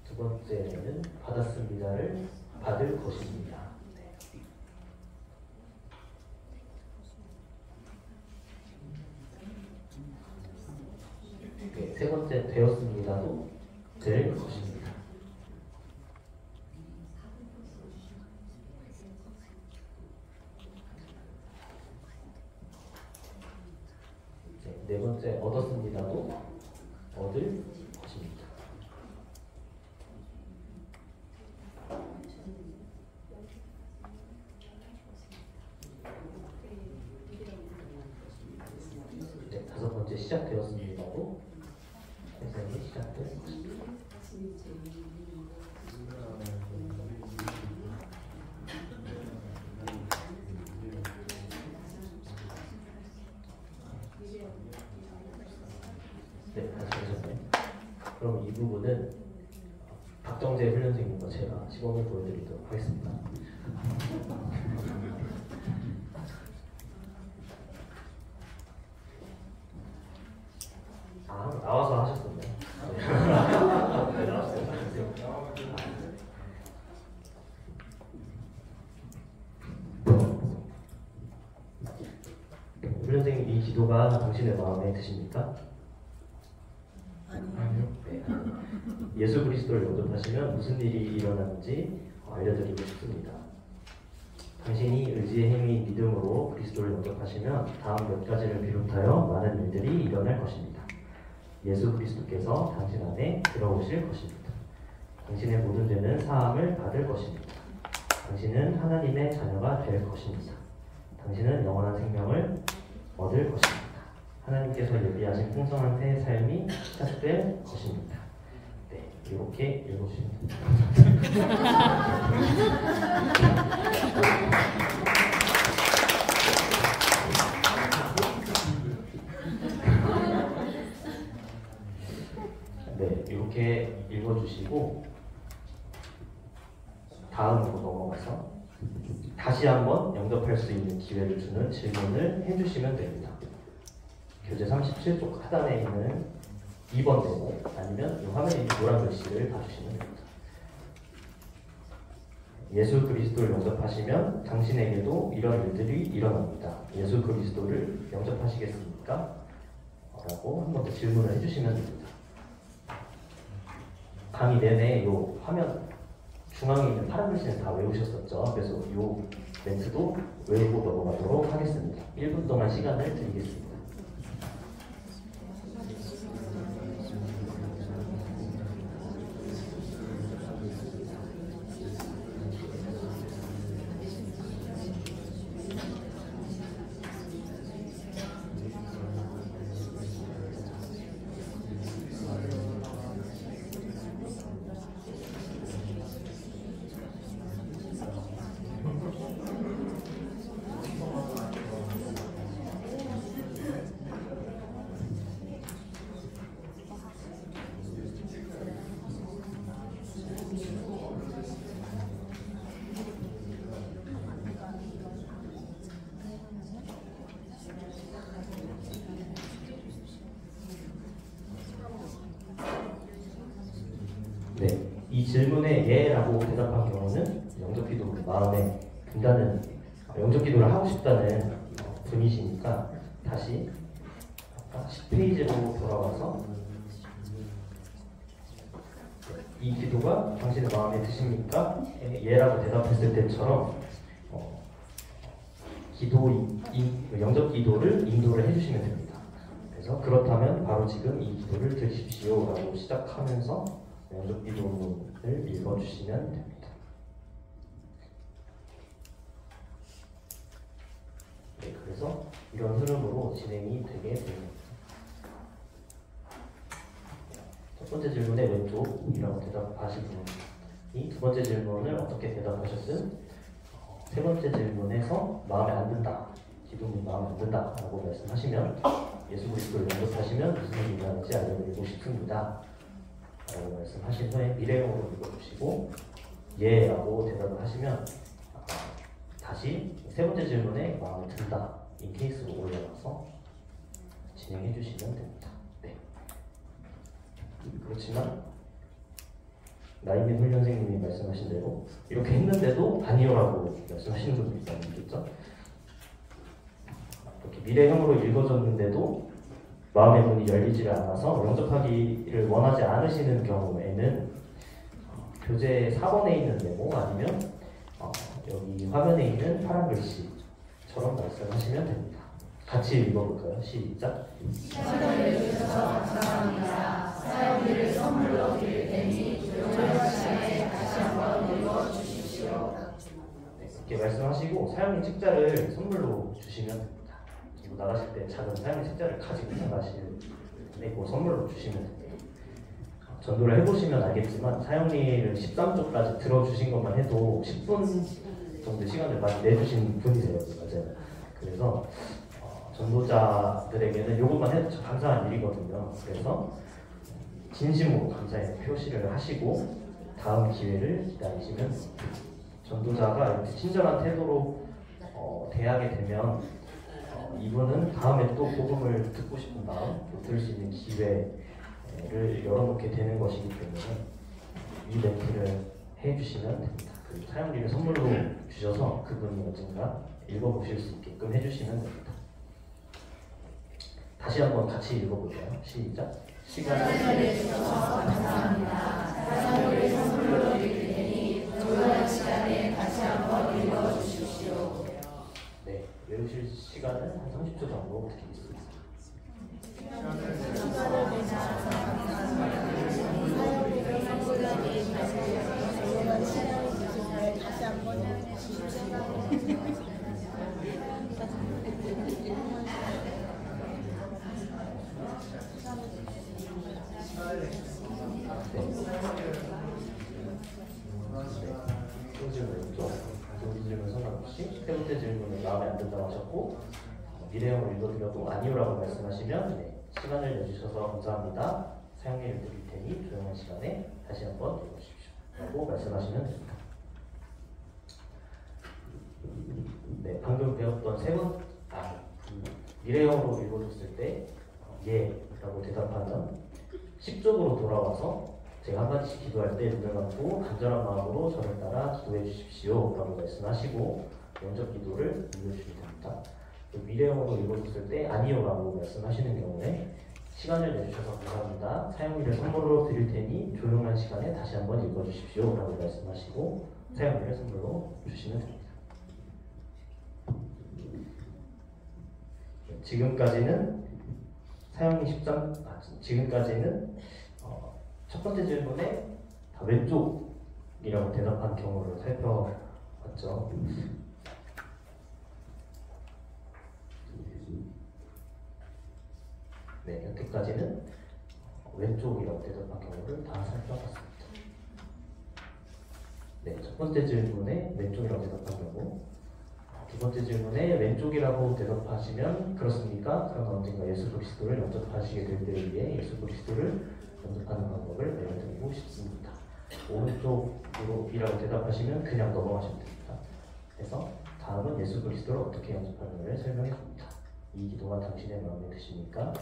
Speaker 1: 두 번째는 받았습니다를 받을 것입니다. 네, 세 번째 되었습니다도 될 것입니다. 네 번째 얻었습니다도 얻을 것입니다. 네, 5번째 시작되었습니다도 세상이 시작될 것입니다. 네, 다시 오셨네요. 그럼 이 부분은 박정재 훈련생님과 제가 시범을 보여드리도록 하겠습니다. 아, 나와서 하셨었네요. 네, 나왔어요. 훈련생님, 이 기도가 당신의 마음에 드십니까?
Speaker 11: 아니요.
Speaker 1: 네. 예수 그리스도를 영접하시면 무슨 일이 일어나는지 알려드리고 싶습니다. 당신이 의지의 힘이 믿음으로 그리스도를 영접하시면 다음 몇 가지를 비롯하여 많은 일들이 일어날 것입니다. 예수 그리스도께서 당신 안에 들어오실 것입니다. 당신의 모든 죄는 사함을 받을 것입니다. 당신은 하나님의 자녀가 될 것입니다. 당신은 영원한 생명을 얻을 것입니다. 하나님께서 예비하신 풍성한 새 삶이 시작될 것입니다. 네, 이렇게 읽어주시면 됩니다. 네, 이렇게 읽어주시고 다음으로 넘어가서 다시 한번 영접할 수 있는 기회를 주는 질문을 해주시면 됩니다. 교재 37쪽 하단에 있는 2번 대목 아니면 이 화면에 있는 노란 글씨를 봐주시면 됩니다. 예수 그리스도를 영접하시면 당신에게도 이런 일들이 일어납니다. 예수 그리스도를 영접하시겠습니까? 라고 한 번 더 질문을 해주시면 됩니다. 강의 내내 이 화면 중앙에 있는 파란 글씨는 다 외우셨었죠. 그래서 이 멘트도 외우고 넘어가도록 하겠습니다. 1분 동안 시간을 드리겠습니다. 네, 이 질문에 예라고 대답한 경우는 영접기도를 마음에 든다는, 영접기도를 하고 싶다는 분이시니까 다시 아까 10페이지로 돌아와서 이 기도가 당신의 마음에 드십니까? 예라고 대답했을 때처럼 영접 기도를 인도를 해주시면 됩니다. 그래서 그렇다면 바로 지금 이 기도를 드리십시오라고 시작하면서 영접 기도문을 읽어주시면 됩니다. 네, 그래서 이런 흐름으로 진행이 되게 됩니다. 첫 번째 질문에 왼쪽이라고 대답하신 분이 두 번째 질문을 어떻게 대답하셨든 세 번째 질문에서 마음에 안 든다, 기도문이 마음에 안 든다 라고 말씀하시면 예수 그리스도를 영접하시면 무슨 일이 일어나는지 알려드리고 싶습니다 라고 말씀하신 후에 미래형으로 읽어주시고 예 라고 대답을 하시면 다시 세 번째 질문에 마음에 든다 인 케이스로 올라가서 진행해 주시면 됩니다. 네. 그렇지만 나이민 훈련생님이 말씀하신 대로 이렇게 했는데도 아니요라고 말씀하시는 분들이 있겠죠? 이렇게 미래형으로 읽어줬는데도 마음의 문이 열리지를 않아서 영접하기를 원하지 않으시는 경우에는 교재 4번에 있는 네모 아니면 여기 화면에 있는 파란 글씨처럼 말씀하시면 됩니다. 같이 읽어볼까요? 시작!
Speaker 2: 시간을 주셔서 감사합니다. 사용일을 선물로 드릴 테니 조용한 시간에 다시 한번 읽어주십시오.
Speaker 1: 이렇게 말씀하시고 사용일 책자를 선물로 주시면 됩니다. 그리고 나가실 때 작은 사용일 책자를 가지고 나가시고 선물로 주시면 됩니다. 전도를 해보시면 알겠지만 사용일을 13쪽까지 들어주신 것만 해도 10분 정도 시간을 많이 내주신 분이세요. 맞아요. 그래서 전도자들에게는 이것만 해도 참 감사한 일이거든요. 그래서 진심으로 감사의 표시를 하시고 다음 기회를 기다리시면 전도자가 이렇게 친절한 태도로 대하게 되면 이분은 다음에 또 복음을 듣고 싶은 마음, 또 들을 수 있는 기회를 열어놓게 되는 것이기 때문에 이 멘트를 해주시면 됩니다. 그리고 사용리를 선물로 주셔서 그분이 언젠가 읽어보실 수 있게끔 해주시면 됩니다. 다시 한번 같이 읽어볼까요? 시작!
Speaker 2: 시간을 내주셔서 감사합니다. 사용리를 선물로 드릴 테니 조용한 시간에 다시 한번 읽어주십시오.
Speaker 1: 네, 외우실 시간은 한 30초 정도 드리겠습니다.
Speaker 11: 다시 한번
Speaker 1: 질문 상관없이 세 번째 질문은 마음에 안 든다고 하셨고 미래형을 읽어드려도 아니요라고 말씀하시면 시간을 내주셔서 감사합니다. 사용료를 드릴 테니 조용한 시간에 다시 한번 읽어주십시오 라고 말씀하시면 됩니다. 네, 방금 배웠던 미래형으로 읽어줬을 때 예 라고 대답하면 10쪽으로 돌아와서 제가 한마디씩 기도할 때 눈을 감고 간절한 마음으로 저를 따라 기도해 주십시오 라고 말씀하시고 영접 기도를 읽어주시면 됩니다. 미래형으로 읽어줬을 때 아니요 라고 말씀하시는 경우에 시간을 내주셔서 감사합니다. 사용일을 선물로 드릴 테니 조용한 시간에 다시 한번 읽어주십시오 라고 말씀하시고 사용일을 선물로 주시면 됩니다. 지금까지는 지금까지는 첫 번째 질문에 다 왼쪽이라고 대답한 경우를 살펴봤죠. 네, 여태까지는 왼쪽이라고 대답한 경우를 다 살펴봤습니다. 네, 첫 번째 질문에 왼쪽이라고 대답한 경우, 두 번째 질문에 왼쪽이라고 대답하시면 그렇습니까? 그럼 언젠가 예수 그리스도를 영접하시게 될 때를 위해 예수 그리스도를 영접하는 방법을 알려드리고 싶습니다. 오른쪽으로이라고 대답하시면 그냥 넘어가시면 됩니다. 그래서 다음은 예수 그리스도를 어떻게 영접하는지를 설명해 줍니다. 이 기도가 당신의 마음에 드십니까?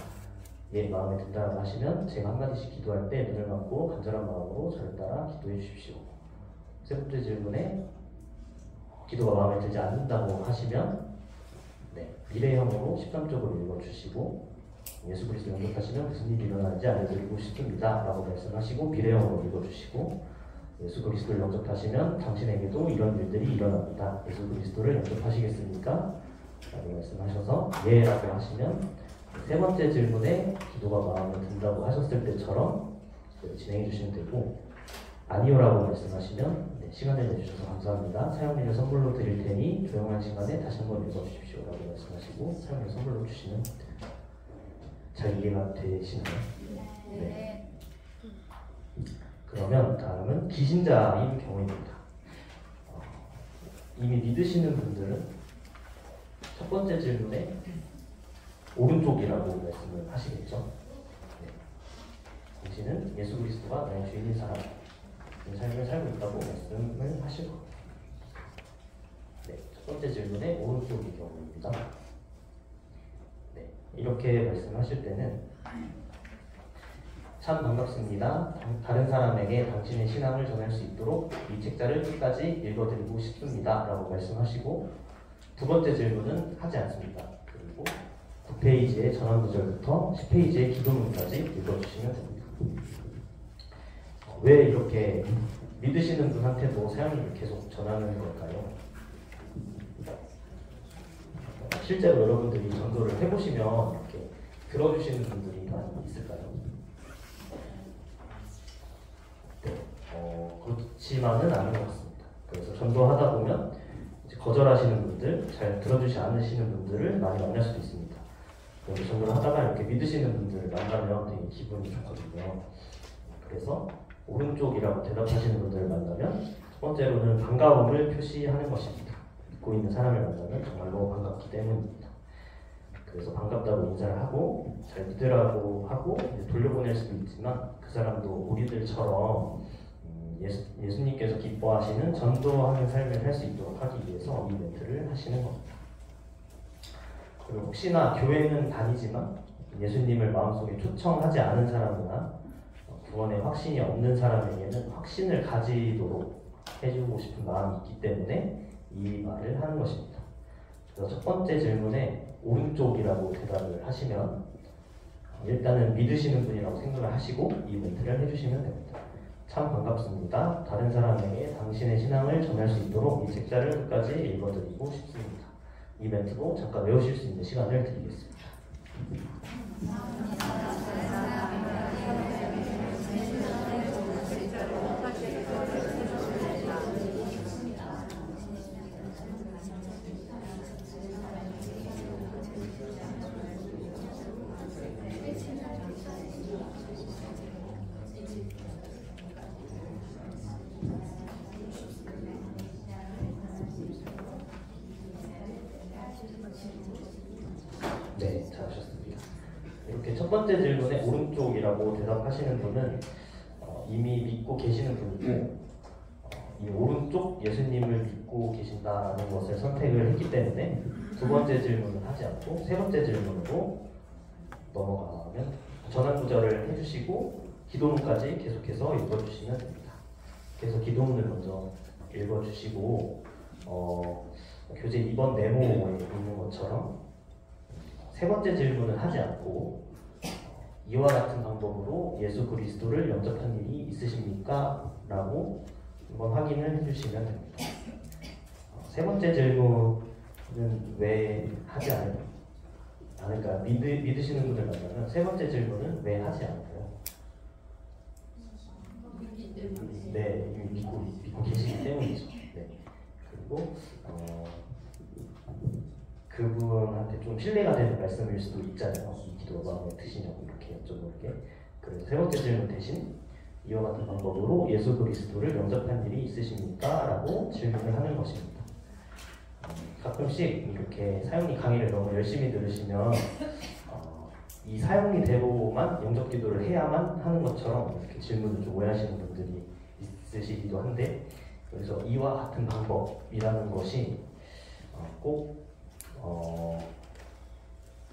Speaker 1: 예, 마음에 든다고 하시면 제가 한마디씩 기도할 때 눈을 감고 간절한 마음으로 저를 따라 기도해 주십시오. 세 번째 질문에 기도가 마음에 들지 않는다고 하시면 미래형으로 13쪽으로 읽어주시고 예수 그리스도 영접하시면 무슨 일이 일어나는지 알려드리고 싶습니다 라고 말씀하시고 미래형으로 읽어주시고 예수 그리스도를 영접하시면 당신에게도 이런 일들이 일어납니다. 예수 그리스도를 영접하시겠습니까? 라고 말씀하셔서 예 라고 하시면 세 번째 질문에 기도가 마음에 든다고 하셨을 때처럼 진행해 주시면 되고, 아니요 라고 말씀하시면 네, 시간을 내주셔서 감사합니다. 사용리를 선물로 드릴 테니 조용한 시간에 다시 한번 읽어주십시오 라고 말씀하시고 사용리를 선물로 주시면 됩니다. 잘 이해가 되시나요? 네. 그러면 다음은 기신자인 경우입니다. 이미 믿으시는 분들은 첫 번째 질문에 오른쪽이라고 말씀을 하시겠죠. 네. 당신은 예수 그리스도가 나의 주인인 사람, 삶을 살고 있다고 말씀을 하실 겁니다. 네, 첫 번째 질문에 오른쪽의 경우입니다. 네, 이렇게 말씀하실 때는 참 반갑습니다. 다른 사람에게 당신의 신앙을 전할 수 있도록 이 책자를 끝까지 읽어드리고 싶습니다. 라고 말씀하시고, 두 번째 질문은 하지 않습니다. 그리고 9페이지의 전환 구절부터 10페이지의 기도문까지 읽어주시면 됩니다. 왜 이렇게 믿으시는 분한테도 사용을 계속 전하는 걸까요? 실제로 여러분들이 전도를 해보시면 이렇게 들어주시는 분들이 많이 있을까요? 네, 그렇지만은 않은 것 같습니다. 그래서 전도하다 보면 이제 거절하시는 분들, 잘 들어주지 않으시는 분들을 많이 만날 수도 있습니다. 그래서 전도를 하다가 이렇게 믿으시는 분들을 만나면 되게 기분이 좋거든요. 그래서 오른쪽이라고 대답하시는 분들을 만나면 첫 번째로는 반가움을 표시하는 것입니다. 믿고 있는 사람을 만나면 정말로 반갑기 때문입니다. 그래서 반갑다고 인사를 하고 잘 믿으라고 하고 돌려보낼 수도 있지만, 그 사람도 우리들처럼 예수님께서 기뻐하시는 전도하는 삶을 할 수 있도록 하기 위해서 이 멘트를 하시는 겁니다. 그리고 혹시나 교회는 다니지만 예수님을 마음속에 초청하지 않은 사람이나 구원의 확신이 없는 사람에게는 확신을 가지도록 해주고 싶은 마음이 있기 때문에 이 말을 하는 것입니다. 그래서 첫 번째 질문에 오른쪽이라고 대답을 하시면 일단은 믿으시는 분이라고 생각을 하시고 이 멘트를 해주시면 됩니다. 참 반갑습니다. 다른 사람에게 당신의 신앙을 전할 수 있도록 이 책자를 끝까지 읽어드리고 싶습니다. 이 멘트도 잠깐 외우실 수 있는 시간을 드리겠습니다. 네, 잘하셨습니다. 이렇게 첫 번째 질문에 오른쪽이라고 대답하시는 분은 이미 믿고 계시는 분이고, 이 오른쪽 예수님을 믿고 계신다는 것을 선택을 했기 때문에 두 번째 질문은 하지 않고 세 번째 질문으로 넘어가면 전환 구절을 해주시고 기도문까지 계속해서 읽어주시면 됩니다. 그래서 기도문을 먼저 읽어주시고 교재 2번 네모에 있는 것처럼 세 번째 질문은 하지 않고 이와 같은 방법으로 예수 그리스도를 영접한 일이 있으십니까? 라고 한번 확인을 해주시면 됩니다. 세 번째 질문은 왜 하지 않을까요? 믿으시는 분들 만나면 세 번째 질문은 왜 하지 않을까요? 네, 이미 믿고 계시기 때문이죠. 네. 그리고 그분한테 좀 신뢰가 되는 말씀일 수도 있잖아요. 이 기도가 마음에 드시냐고 이렇게 여쭤보게. 그래서 세 번째 질문 대신 이와 같은 방법으로 예수 그리스도를 영접한 일이 있으십니까? 라고 질문을 하는 것입니다. 가끔씩 이렇게 사용리 강의를 너무 열심히 들으시면 이 사용리 대로만 영접 기도를 해야만 하는 것처럼 이렇게 질문을 좀 오해하시는 분들이 있으시기도 한데, 그래서 이와 같은 방법이라는 것이 꼭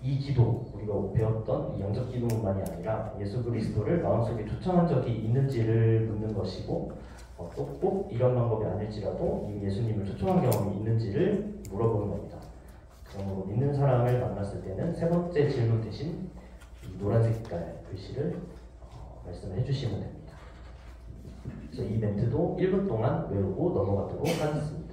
Speaker 1: 이 기도, 우리가 배웠던 이 영접 기도만이 아니라 예수 그리스도를 마음속에 초청한 적이 있는지를 묻는 것이고, 또 꼭 이런 방법이 아닐지라도 이미 예수님을 초청한 경험이 있는지를 물어보는 겁니다. 그러므로 믿는 사람을 만났을 때는 세 번째 질문 대신 이 노란색 색깔 글씨를 말씀을 해주시면 됩니다. 그래서 이 멘트도 1분 동안 외우고 넘어가도록 하겠습니다.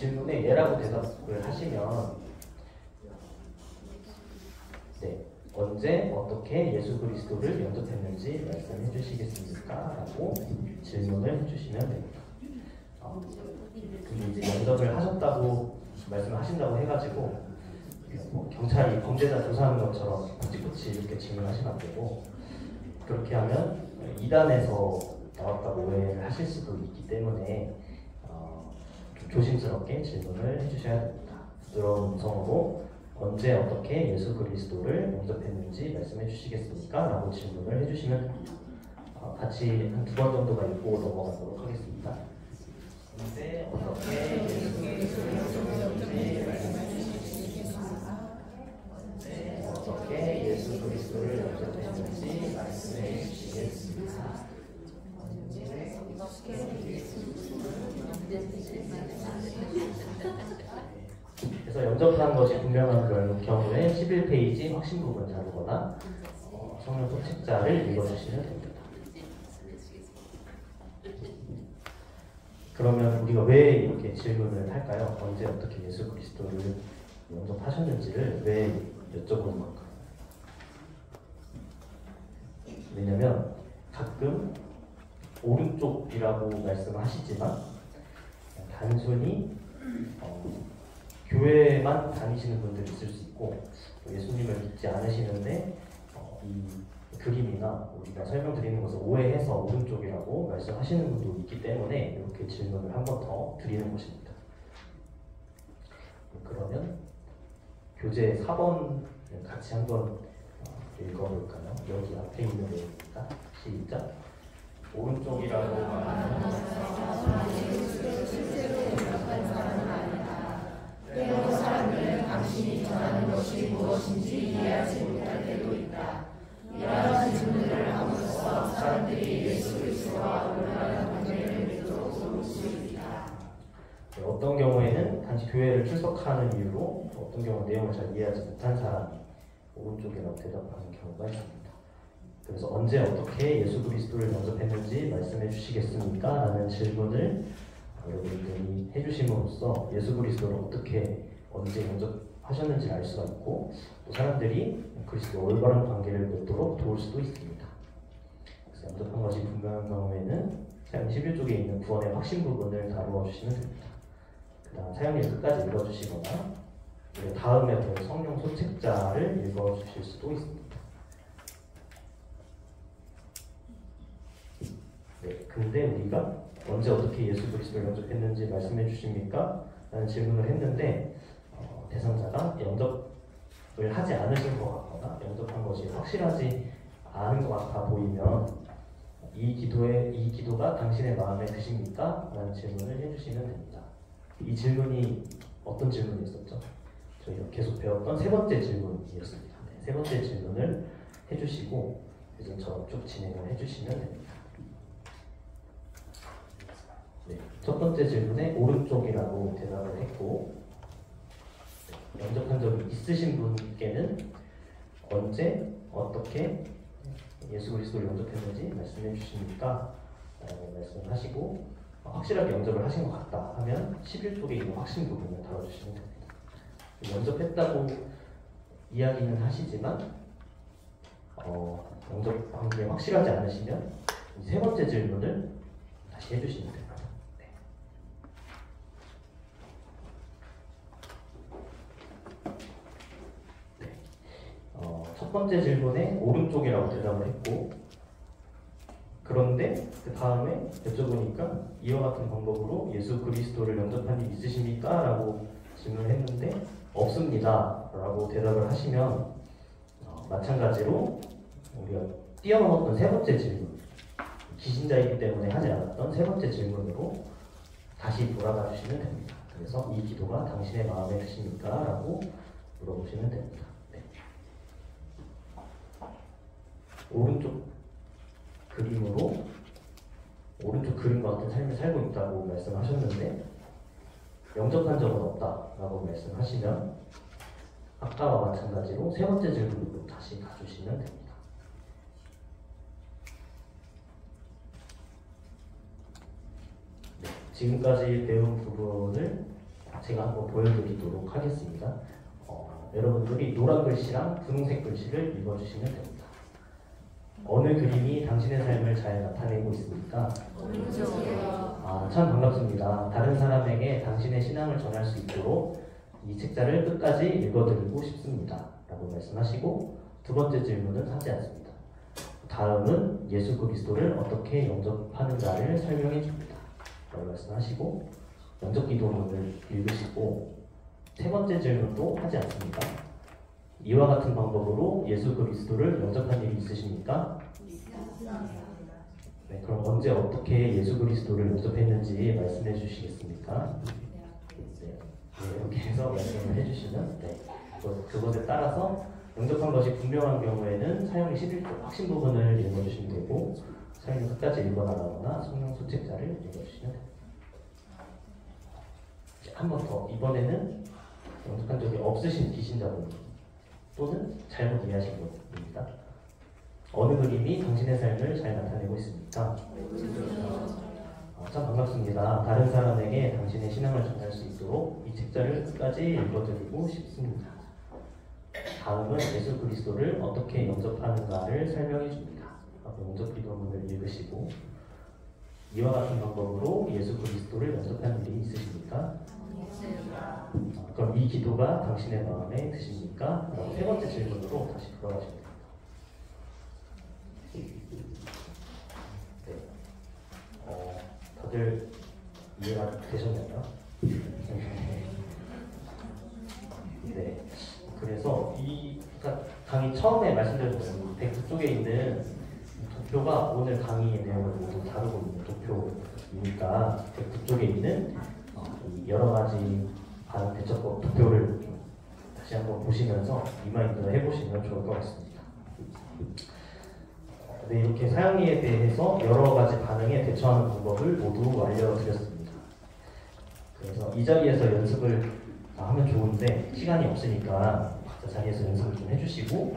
Speaker 1: 질문에 예라고 대답을 하시면 네, 언제 어떻게 예수 그리스도를 영접했는지 말씀해 주시겠습니까? 라고 질문을 해주시면 됩니다. 근데 이제 영접을 하셨다고 말씀을 하신다고 해가지고 뭐 경찰이 범죄자 조사하는 것처럼 꼬치꼬치 이렇게 질문하시면 안 되고, 그렇게 하면 이단에서 나왔다고 오해를 하실 수도 있기 때문에 좀 조심스럽게 질문을 해주셔야 됩니다. 부드러운 음성으로 언제 어떻게 예수 그리스도를 영접했는지 말씀해 주시겠습니까? 라고 질문을 해주시면 됩니다. 같이 한 2번 정도가 읽고 넘어가도록 하겠습니다. 언제 어떻게 예수 그리스도를 영접했는지 말씀해 주시겠습니까? 언제 어떻게 예수 그리스도를 영접했는지 말씀해 주시겠습니까? 그래서 영접한 것이 분명한 경우에 11페이지 확신 부분 자르거나 성령 소책자를 읽어주시면 됩니다. 그러면 우리가 왜 이렇게 질문을 할까요? 언제 어떻게 예수 그리스도를 영접하셨는지를 왜 여쭤보는 걸까요? 왜냐면 가끔 오른쪽이라고 말씀하시지만 단순히 교회만 다니시는 분들이 있을 수 있고, 예수님을 믿지 않으시는데 이 그림이나 우리가 설명드리는 것을 오해해서 오른쪽이라고 말씀하시는 분도 있기 때문에 이렇게 질문을 한 번 더 드리는 것입니다. 그러면 교재 4번 같이 한번 읽어볼까요? 여기 앞에 있는 내용입니다. 시작. 오른쪽이라고 말하는
Speaker 2: 때로 사람들은 당신이 전하는 것이 무엇인지 이해하지 못할 때도 있다. 이러한 질문을 함으로써 사람들이 예수 그리스도와 올바른 관계를 맺도록 도울 수 있다.
Speaker 1: 어떤 경우에는 단지 교회를 출석하는 이유로, 어떤 경우는 내용을 잘 이해하지 못한 사람이 오른쪽이라고 대답하는 경우가 있습니다. 그래서 언제 어떻게 예수 그리스도를 영접했는지 말씀해 주시겠습니까? 라는 질문을 여러분들이 해주심으로써 예수 그리스도를 어떻게 언제 영접하셨는지 알 수가 있고, 또 사람들이 그리스도와 올바른 관계를 맺도록 도울 수도 있습니다. 그래서 영접한 것이 분명한 경우에는 사용 11쪽에 있는 구원의 확신 부분을 다루어 주시면 됩니다. 그 다음 사용일 끝까지 읽어주시거나 다음에 볼 성령 소책자를 읽어주실 수도 있습니다. 네, 근데 우리가 언제 어떻게 예수 그리스도를 영접했는지 말씀해 주십니까? 라는 질문을 했는데 대상자가 영접을 하지 않으신 것 같거나 영접한 것이 확실하지 않은 것 같아 보이면 이 기도가 당신의 마음에 드십니까? 라는 질문을 해주시면 됩니다. 이 질문이 어떤 질문이었었죠? 저희가 계속 배웠던 세 번째 질문이었습니다. 네, 세 번째 질문을 해주시고 예전처럼 쭉 진행을 해주시면 됩니다. 네, 첫 번째 질문에 오른쪽이라고 대답을 했고, 영접한 적이 있으신 분께는 언제 어떻게 예수 그리스도를 영접했는지 말씀해 주십니까? 라고 말씀하시고, 확실하게 영접을 하신 것 같다 하면 11쪽에 있는 확신 부분을 다뤄주시면 됩니다. 영접했다고 이야기는 하시지만 영접한 게 확실하지 않으시면 세 번째 질문을 다시 해주시면 됩니다. 첫 번째 질문에 오른쪽이라고 대답을 했고, 그런데 그 다음에 여쭤보니까 이와 같은 방법으로 예수 그리스도를 영접한 일 있으십니까? 라고 질문을 했는데 없습니다 라고 대답을 하시면 마찬가지로 우리가 뛰어넘었던 세 번째 질문, 기신자이기 때문에 하지 않았던 세 번째 질문으로 다시 돌아가 주시면 됩니다. 그래서 이 기도가 당신의 마음에 드십니까? 라고 물어보시면 됩니다. 오른쪽 그림으로 오른쪽 그림과 같은 삶을 살고 있다고 말씀하셨는데 영접한 적은 없다라고 말씀하시면 아까와 마찬가지로 세 번째 질문으로 다시 가주시면 됩니다. 네, 지금까지 배운 부분을 제가 한번 보여드리도록 하겠습니다. 여러분들이 노란 글씨랑 분홍색 글씨를 읽어주시면 됩니다. 어느 그림이 당신의 삶을 잘 나타내고 있습니까? 참 반갑습니다. 다른 사람에게 당신의 신앙을 전할 수 있도록 이 책자를 끝까지 읽어드리고 싶습니다. 라고 말씀하시고 두 번째 질문은 하지 않습니다. 다음은 예수 그리스도를 어떻게 영접하는가를 설명해 줍니다. 라고 말씀하시고 영접 기도문을 읽으시고 세 번째 질문도 하지 않습니다. 이와 같은 방법으로 예수 그리스도를 영접한 일이 있으십니까? 네, 그럼 언제 어떻게 예수 그리스도를 영접했는지 말씀해 주시겠습니까? 네, 이렇게 해서 말씀을 해주시면 그것에 따라서 영접한 것이 분명한 경우에는 사용의 11조 확신 부분을 읽어주시면 되고 사용을 끝까지 읽어나가거나 성령 소책자를 읽어주시면 됩니다. 한 번 더, 이번에는 영접한 적이 없으신 비신자분 또는 잘못 이해하신 분입니다. 어느 그림이 당신의 삶을 잘 나타내고 있습니까? 참 반갑습니다. 다른 사람에게 당신의 신앙을 전할 수 있도록 이 책자를 끝까지 읽어드리고 싶습니다. 다음은 예수 그리스도를 어떻게 영접하는가를 설명해 줍니다. 영접 기도문을 읽으시고 이와 같은 방법으로 예수 그리스도를 영접한 일이 있으십니까? 그럼 이 기도가 당신의 마음에 드십니까? 세 번째 질문으로 다시 돌아가시면 됩니다. 네. 다들 이해가 되셨나요? 네. 그래서 강의 처음에 말씀드렸던 북쪽에 있는 도표가 오늘 강의의 내용을 모두 다루고 있는 도표이니까 북쪽에 있는 여러 가지 반응 대처법 도표를 다시 한번 보시면서 리마인드 해보시면 좋을 것 같습니다. 네, 이렇게 사용리에 대해서 여러 가지 반응에 대처하는 방법을 모두 알려드렸습니다. 그래서 이 자리에서 연습을 하면 좋은데 시간이 없으니까 각자 자리에서 연습을 좀 해주시고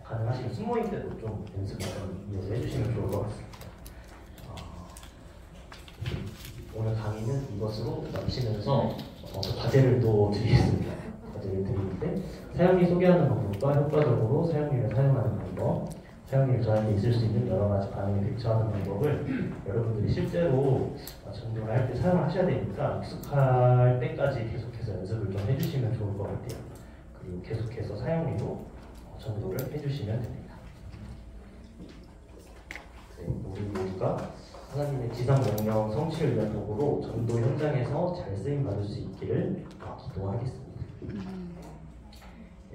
Speaker 1: 가능하시면 숨모임 때도 좀 연습을 좀 이어서 해주시면 좋을 것 같습니다. 오늘 강의는 이것으로 마치면서 과제를 또 드리겠습니다. 과제를 드리는데 사용리 소개하는 방법과 효과적으로 사용리를 사용하는 방법, 사용리를 저한테 있을 수 있는 여러 가지 반응에 대처하는 방법을 여러분들이 실제로 전도를 할 때 사용하셔야 되니까 익숙할 때까지 계속해서 연습을 좀 해주시면 좋을 것 같아요. 그리고 계속해서 사용리로 전도를 해주시면 됩니다. 네, 우리 모두가 하나님의 지상 명령 성취를 위한 도구로 전도 현장에서 잘 쓰임 받을 수 있기를 기도하겠습니다.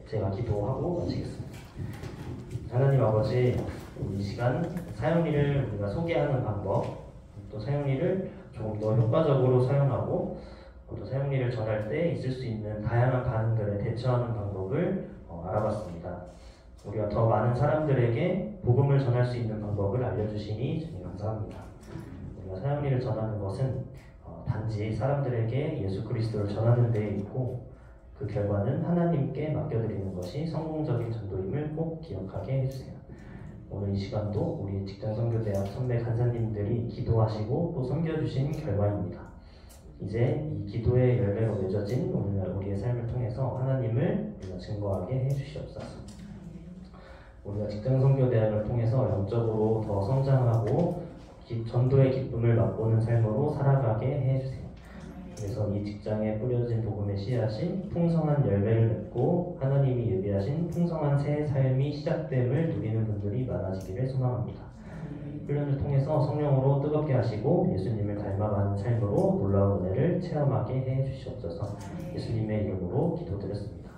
Speaker 1: 제가 기도하고 마치겠습니다. 하나님 아버지, 이 시간 사용리를 우리가 소개하는 방법, 또 사용리를 조금 더 효과적으로 사용하고 또 사용리를 전할 때 있을 수 있는 다양한 반응들에 대처하는 방법을 알아봤습니다. 우리가 더 많은 사람들에게 복음을 전할 수 있는 방법을 알려주시니 정말 감사합니다. 우리가 사용리를 전하는 것은 단지 사람들에게 예수 그리스도를 전하는 데에 있고 그 결과는 하나님께 맡겨드리는 것이 성공적인 전도임을 꼭 기억하게 해주세요. 오늘 이 시간도 우리 직장선교대학 선배 간사님들이 기도하시고 또 섬겨주신 결과입니다. 이제 이 기도의 열매로 맺어진 오늘날 우리의 삶을 통해서 하나님을 우리가 증거하게 해주시옵소서. 우리가 직장선교대학을 통해서 영적으로 더 성장하고 전도의 기쁨을 맛보는 삶으로 살아가게 해주세요. 그래서 이 직장에 뿌려진 복음의 씨앗이 풍성한 열매를 맺고 하나님이 예비하신 풍성한 새 삶이 시작됨을 누리는 분들이 많아지기를 소망합니다. 훈련을 통해서 성령으로 뜨겁게 하시고 예수님을 닮아가는 삶으로 놀라운 은혜를 체험하게 해주시옵소서. 예수님의 이름으로 기도드렸습니다.